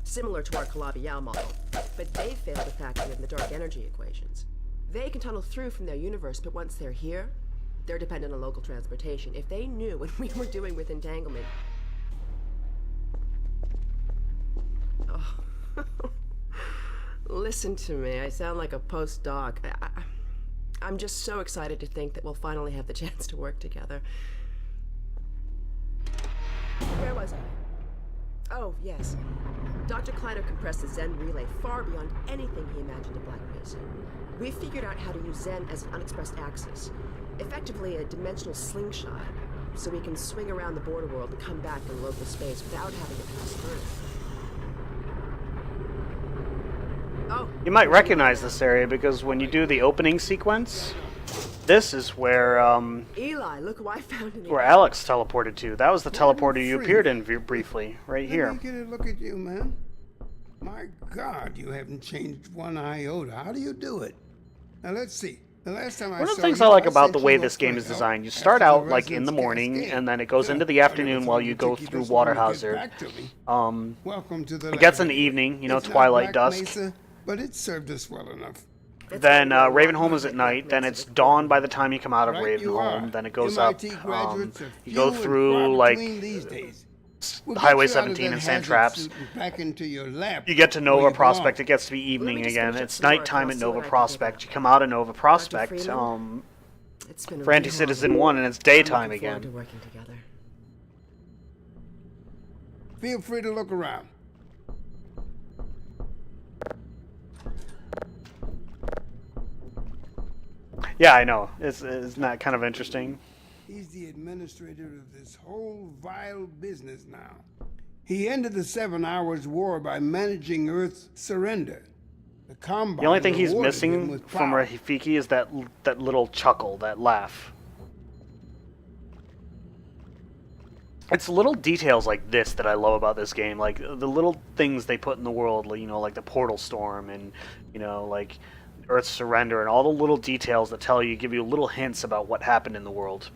similar to our Calabi-Yau model, but they failed to factor in the dark energy equations. They can tunnel through from their universe, but once they're here, They're dependent on local transportation. If they knew what we were doing with entanglement... Oh. Listen to me. I sound like a postdoc. I'm just so excited to think that we'll finally have the chance to work together. Where was I? Oh, yes. Dr. Kleiner compressed the Zen relay far beyond anything he imagined at Black Mesa. We figured out how to use Zen as an unexpressed axis, effectively a dimensional slingshot, so we can swing around the border world and come back in local space without having to pass Earth. Oh, you might recognize this area because when you do the opening sequence, this is where Eli, look who I found in the where Alex teleported to. That was the teleporter you appeared in briefly, right here. Let me get a look at you, man. My God, you haven't changed one iota. How do you do it? Now let's see. The last time I saw One of the things you, I like about the sent way you this up game for is help designed, you start after the out like in the Residence morning, Cascade. and then it goes into the I never afternoon thought while it you would go take you through this long to get Waterhauser. back to me. Welcome to the It lab gets in the anyway. evening, you know, It's not twilight, Black dusk. Mesa, but it served us well enough. Then Ravenholm is at night. Then it's dawn by the time you come out of Right you are. Ravenholm. Then it goes up. MIT graduates are You go few and far through like between these days. We'll Highway get you out of 17 that and Sand hazard Traps. suit and back into your lab You get to where Nova you Prospect. belong. It gets to be evening just again. finish up It's some work, nighttime and at I'll see what Nova I can dig Prospect. up. You come out of Nova Prospect Freeman? It's been a for really Anti-Citizen long 1, and it's I'm daytime looking forward again. to working together. Feel free to look around. Yeah, I know. Isn't that kind of interesting? He's the administrator of this whole vile business now. He ended the 7 Hours War by managing Earth's surrender. The Combine The only thing he's rewarded him missing with from power. Rafiki is that little chuckle, that laugh. It's little details like this that I love about this game, like the little things they put in the world, you know, like the portal storm and, you know, like Earth's surrender and all the little details that tell you, give you little hints about what happened in the world.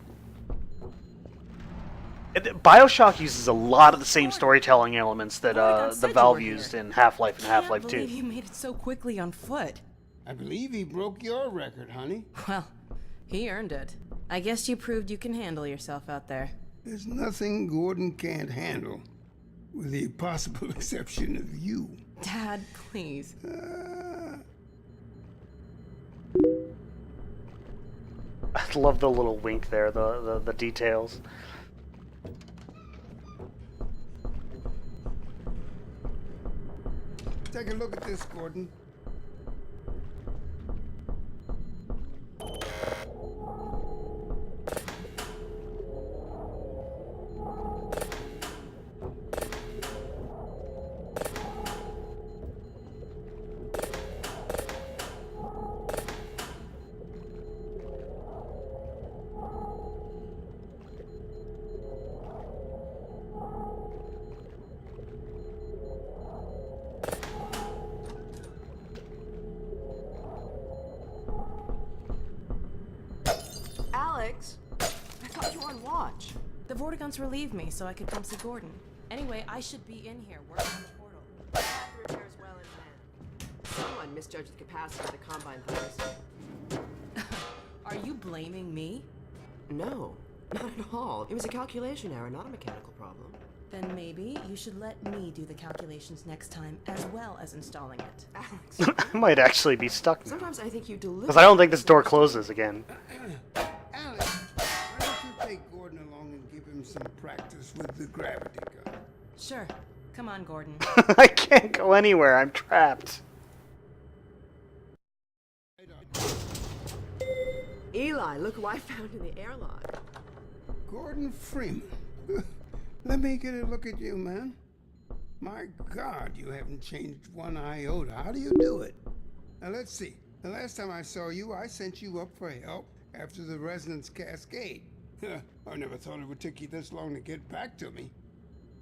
BioShock uses a lot of the same storytelling elements that the Valve used in Half-Life and Half-Life 2. I can't believe you made it so quickly on foot. I believe he broke your record, honey. Well, he earned it. I guess you proved you can handle yourself out there. There's nothing Gordon can't handle, with the possible exception of you. Dad, please. I love the little wink there, the details. Take a look at this, Gordon. Alex, I thought you were on watch. The Vortigaunts relieved me so I could come see Gordon. Anyway, I should be in here working on the portal. The repairs well in hand. Someone misjudged the capacity of the Combine virus. Are you blaming me? No, not at all. It was a calculation error, not a mechanical problem. Then maybe you should let me do the calculations next time, as well as installing it. Alex, I might actually be stuck now. sometimes I think you deliberately... Because I don't think this door closes again. Alex, why don't you take Gordon along and give him some practice with the gravity gun? Sure. Come on, Gordon. I can't go anywhere. I'm trapped. Eli, look who I found in the airlock. Gordon Freeman. Let me get a look at you, man. My God, you haven't changed one iota. How do you do it? Now, let's see. The last time I saw you, I sent you up for help after the Resonance Cascade. I never thought it would take you this long to get back to me.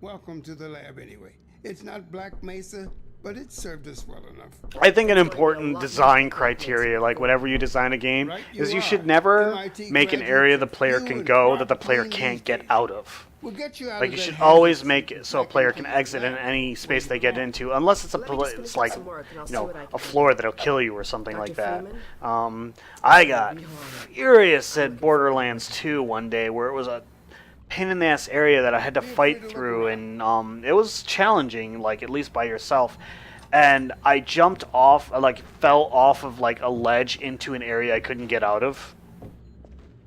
Welcome to the lab, anyway. It's not Black Mesa, but it served us well enough. I think an important design criteria, like whenever you design a game, is you should never make an area the player can go that the player can't get out of. We'll get you out Like of you that should hazard always suit make it so a back player into can your exit in lab. any space they get into, unless it's it's like, you know, a floor that'll kill you or something like that. I got furious at Borderlands 2 one day where it was a pain in the ass area that I had to fight through, and it was challenging, like at least by yourself. And I jumped off, I like fell off of like a ledge into an area I couldn't get out of.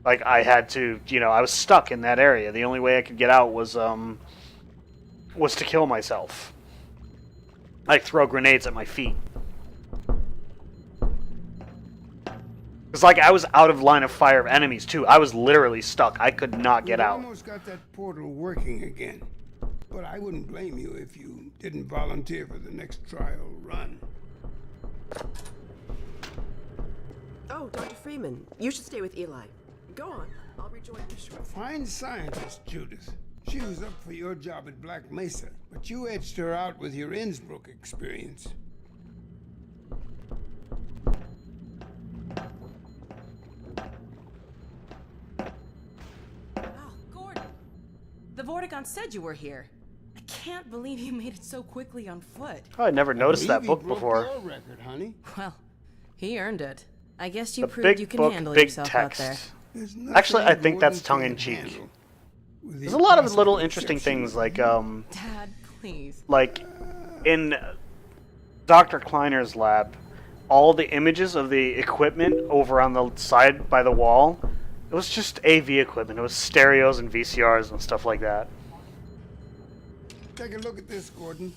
Like I had to, you know, I was stuck in that area. The only way I could get out was to kill myself. Like throw grenades at my feet. It's like I was out of line of fire of enemies too. I was literally stuck. I could not get out. Almost got that portal working again. But I wouldn't blame you if you didn't volunteer for the next trial run. Oh, Dr. Freeman, you should stay with Eli. Go on. I'll rejoin you shortly. Fine scientist, Judith. She was up for your job at Black Mesa, but you edged her out with your Innsbruck experience. Oh, Gordon. The Vortigaunt said you were here. I can't believe you made it so quickly on foot. Oh, I never noticed that book before. Your record, honey. Well, he earned it. I guess you The proved big you can book, handle big yourself text. out there. Actually, I think that's tongue in cheek. There's a lot of little interesting things, like Dad, please. like in Dr. Kleiner's lab, all the images of the equipment over on the side by the wall, it was just AV equipment. It was stereos and VCRs and stuff like that. Take a look at this, Gordon.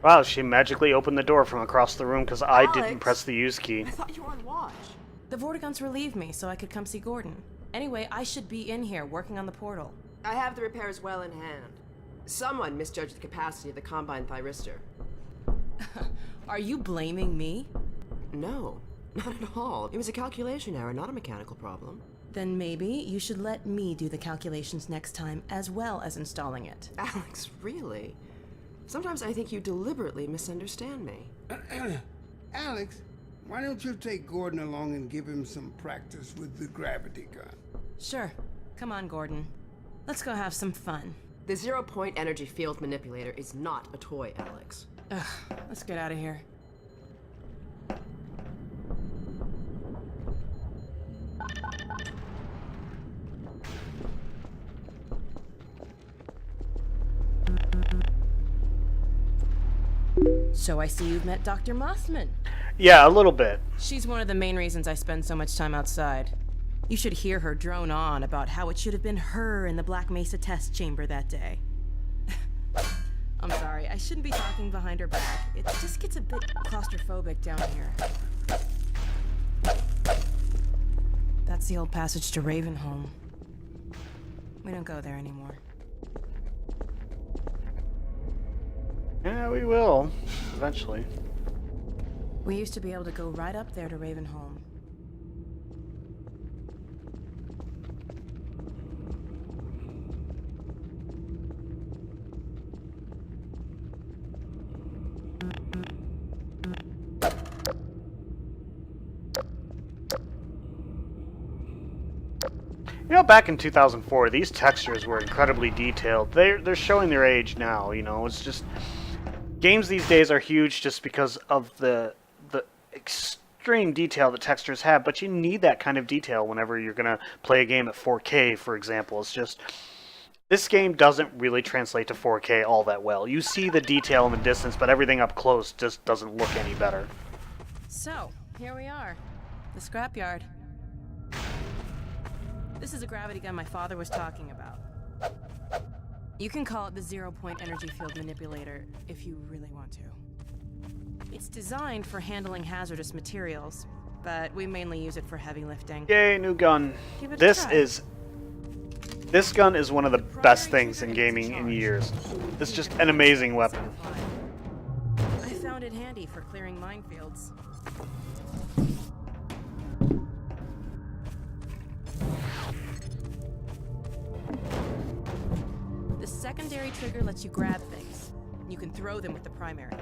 Wow, she magically opened the door from across the room because I didn't Alex? press the use key. I thought you were on watch. The Vortigaunts relieved me so I could come see Gordon. Anyway, I should be in here working on the portal. I have the repairs well in hand. Someone misjudged the capacity of the Combine thyristor. Are you blaming me? No, not at all. It was a calculation error, not a mechanical problem. Then maybe you should let me do the calculations next time as well as installing it. Alex, really? Sometimes I think you deliberately misunderstand me. Alex, why don't you take Gordon along and give him some practice with the gravity gun? Sure. Come on, Gordon. Let's go have some fun. The zero-point energy field manipulator is not a toy, Alex. Ugh, let's get out of here. So I see you've met Dr. Mossman. Yeah, a little bit. She's one of the main reasons I spend so much time outside. You should hear her drone on about how it should have been her in the Black Mesa test chamber that day. I'm sorry, I shouldn't be talking behind her back. It just gets a bit claustrophobic down here. That's the old passage to Ravenholm. We don't go there anymore. Yeah, we will. Eventually. We used to be able to go right up there to Ravenholm. You know, back in 2004, these textures were incredibly detailed. They're showing their age now, you know. It's just... Games these days are huge just because of the extreme detail that textures have, but you need that kind of detail whenever you're going to play a game at 4K, for example. It's just... This game doesn't really translate to 4K all that well. You see the detail in the distance, but everything up close just doesn't look any better. So, here we are. The scrapyard. This is a gravity gun my father was talking about. You can call it the zero-point energy field manipulator if you really want to. It's designed for handling hazardous materials, but we mainly use it for heavy lifting. Yay, new gun. Give it a This try. is This gun is one of the best things in gaming in years. It's just an amazing weapon. I found it handy for clearing minefields. The secondary trigger lets you grab things. You can throw them with the primary.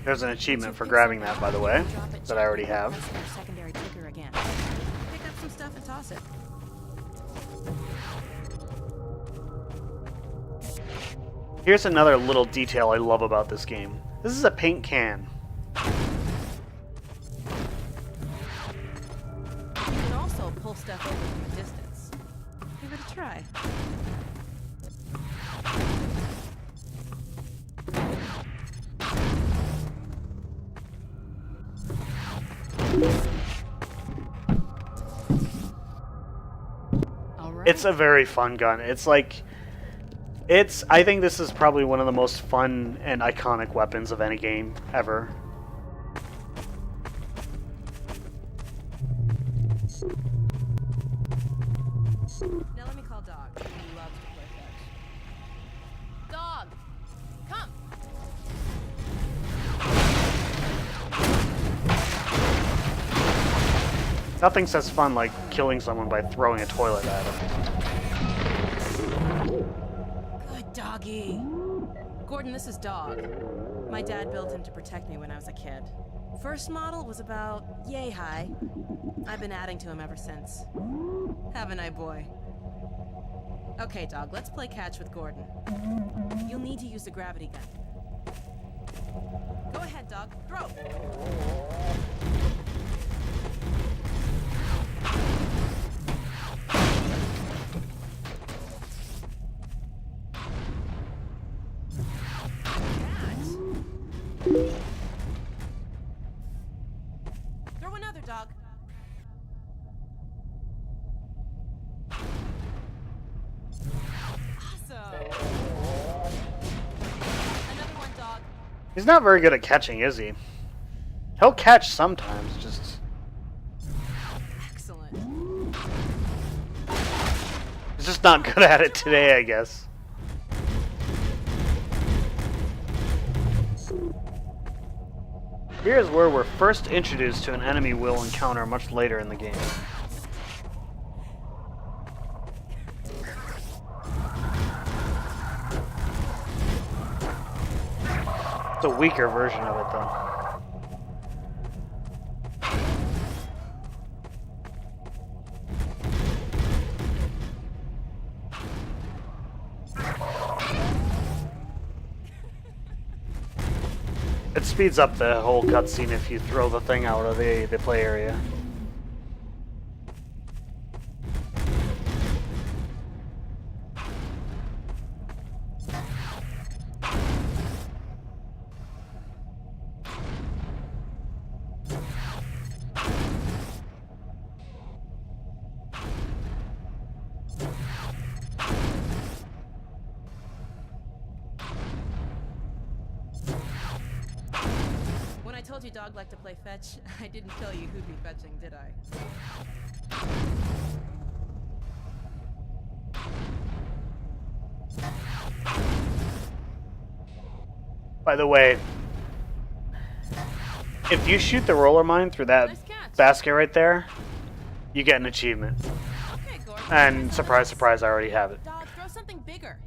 There's an achievement for grabbing that, by the way, that I already have. Secondary trigger again. Pick up some stuff and toss it. Here's another little detail I love about this game. This is a paint can. You can also pull stuff over from a distance. Give it a try. It's a very fun gun. It's like... I think this is probably one of the most fun and iconic weapons of any game ever. Now let me call Dog. He loves to play fetch. Dog! Come! Nothing says fun like killing someone by throwing a toilet at them. Good doggy. Gordon, this is Dog. My dad built him to protect me when I was a kid. First model was about yay high. I've been adding to him ever since. Haven't I, boy? Okay, Dog, let's play catch with Gordon. You'll need to use the gravity gun. Go ahead, Dog. Throw! Throw another, Dog. Awesome. Another one, Dog. He's not very good at catching, is he? He'll catch sometimes, just... Excellent. He's just not good at it today, I guess. Here's where we're first introduced to an enemy we'll encounter much later in the game. It's a weaker version of it, though. It speeds up the whole cutscene if you throw the thing out of the play area. I told you Dog liked to play fetch. I didn't tell you who'd be fetching, did I? By the way, if you shoot the roller mine through that basket right there, you get an achievement. Okay, Gordon. And surprise, surprise, I already have it. Dog, throw something bigger.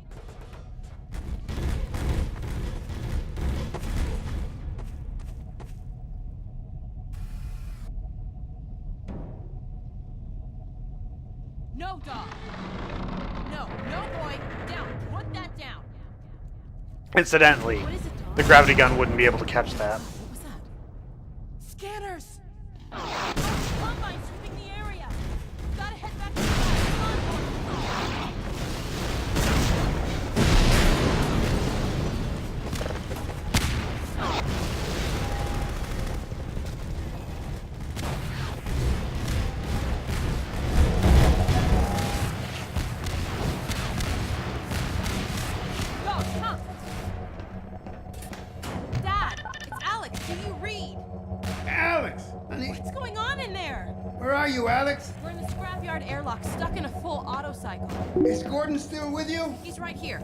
No, Dog. No, boy. Down. Put that down. Incidentally, the gravity gun wouldn't be able to catch that. What was that? Scanners! Combine sweeping the area. Gotta head back to the Alex! airlock stuck in a full auto cycle. Is Gordon still with you? He's right here.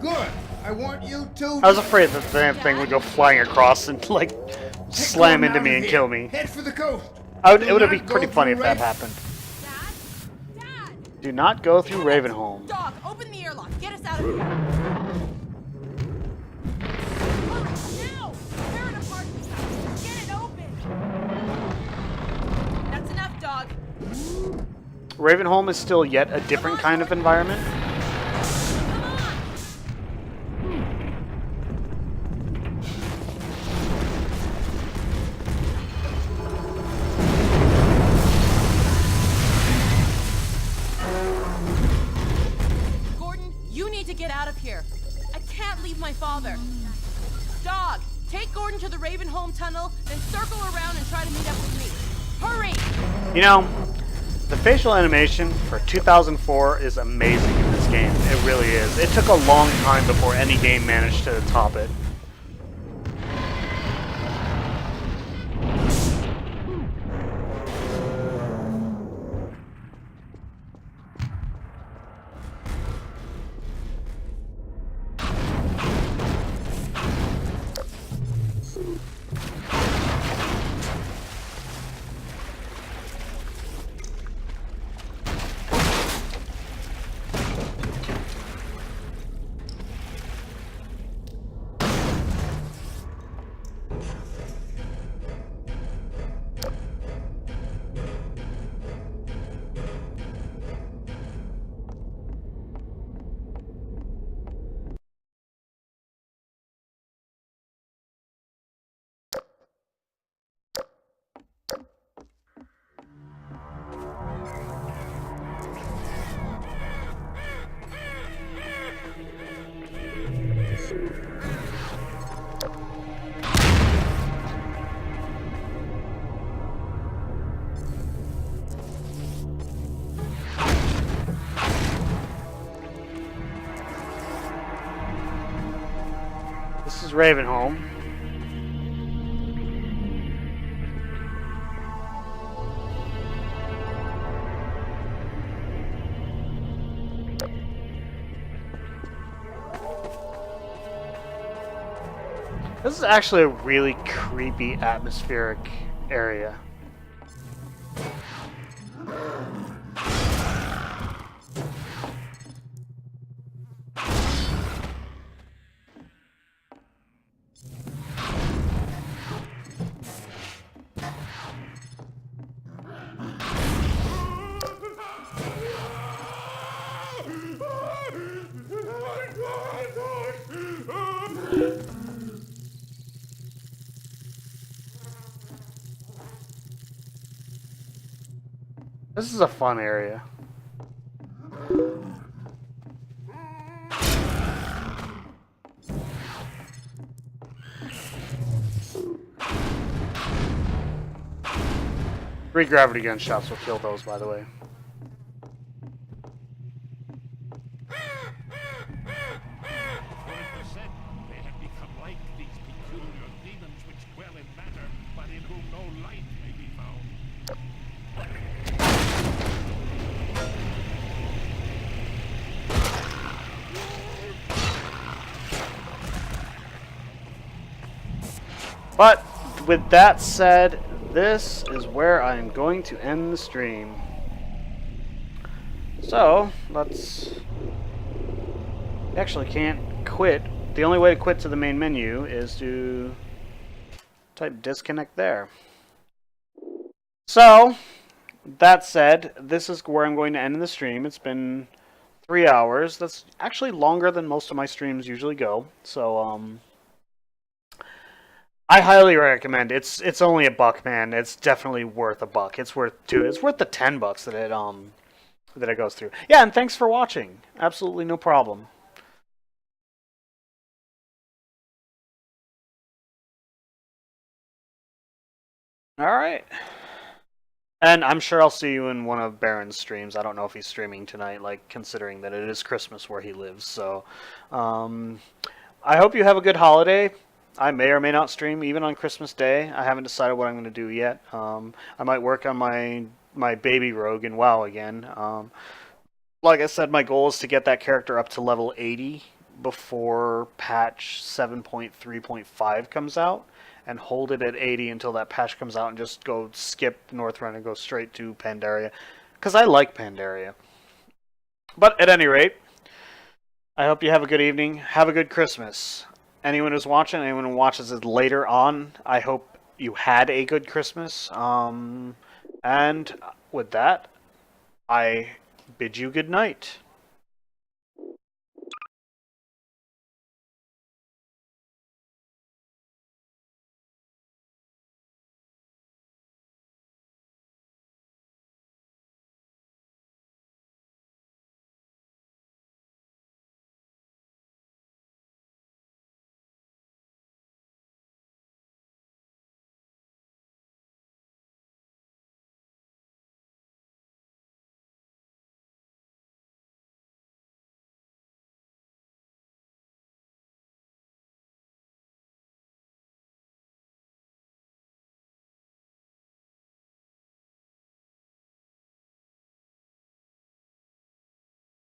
Good. I want you to... I was afraid that the damn thing would go flying across and, like, slam into me and kill me. Head for the coast. It would be pretty funny if that happened. Do not go through Ravenholm. Dog, open the airlock. Get us out of here. Hurry, now! We're in a parking house. Get it open. That's enough, dog. Ravenholm is still yet a different kind of environment. Gordon, you need to get out of here. I can't leave my father. Dog, take Gordon to the Ravenholm tunnel, then circle around and try to meet up with me. Hurry! You know, the facial animation for 2004 is amazing in this game. It really is. It took a long time before any game managed to top it. This is Ravenholm. This is actually a really creepy atmospheric area. This is a fun area. Three gravity gunshots will kill those, by the way. They have become like these peculiar demons which dwell in matter, but in whom no light may be found. But with that said, this is where I'm going to end the stream. So, let's... You actually can't quit. The only way to quit to the main menu is to type disconnect there. So, that said, this is where I'm going to end the stream. It's been 3 hours. That's actually longer than most of my streams usually go. So, I highly recommend. It's only $1, man. It's definitely worth $1. It's worth $2. It's worth the $10 that it goes through. Yeah, and thanks for watching. Absolutely no problem. All right. And I'm sure I'll see you in one of Baron's streams. I don't know if he's streaming tonight, like considering that it is Christmas where he lives. So, I hope you have a good holiday. I may or may not stream even on Christmas Day. I haven't decided what I'm going to do yet. I might work on my my baby rogue in WoW again. Like I said, my goal is to get that character up to level 80 before patch 7.3.5 comes out, and hold it at 80 until that patch comes out, and just go skip Northrend and go straight to Pandaria, because I like Pandaria. But at any rate, I hope you have a good evening. Have a good Christmas. Anyone who's watching, anyone who watches it later on, I hope you had a good Christmas. And with that, I bid you good night.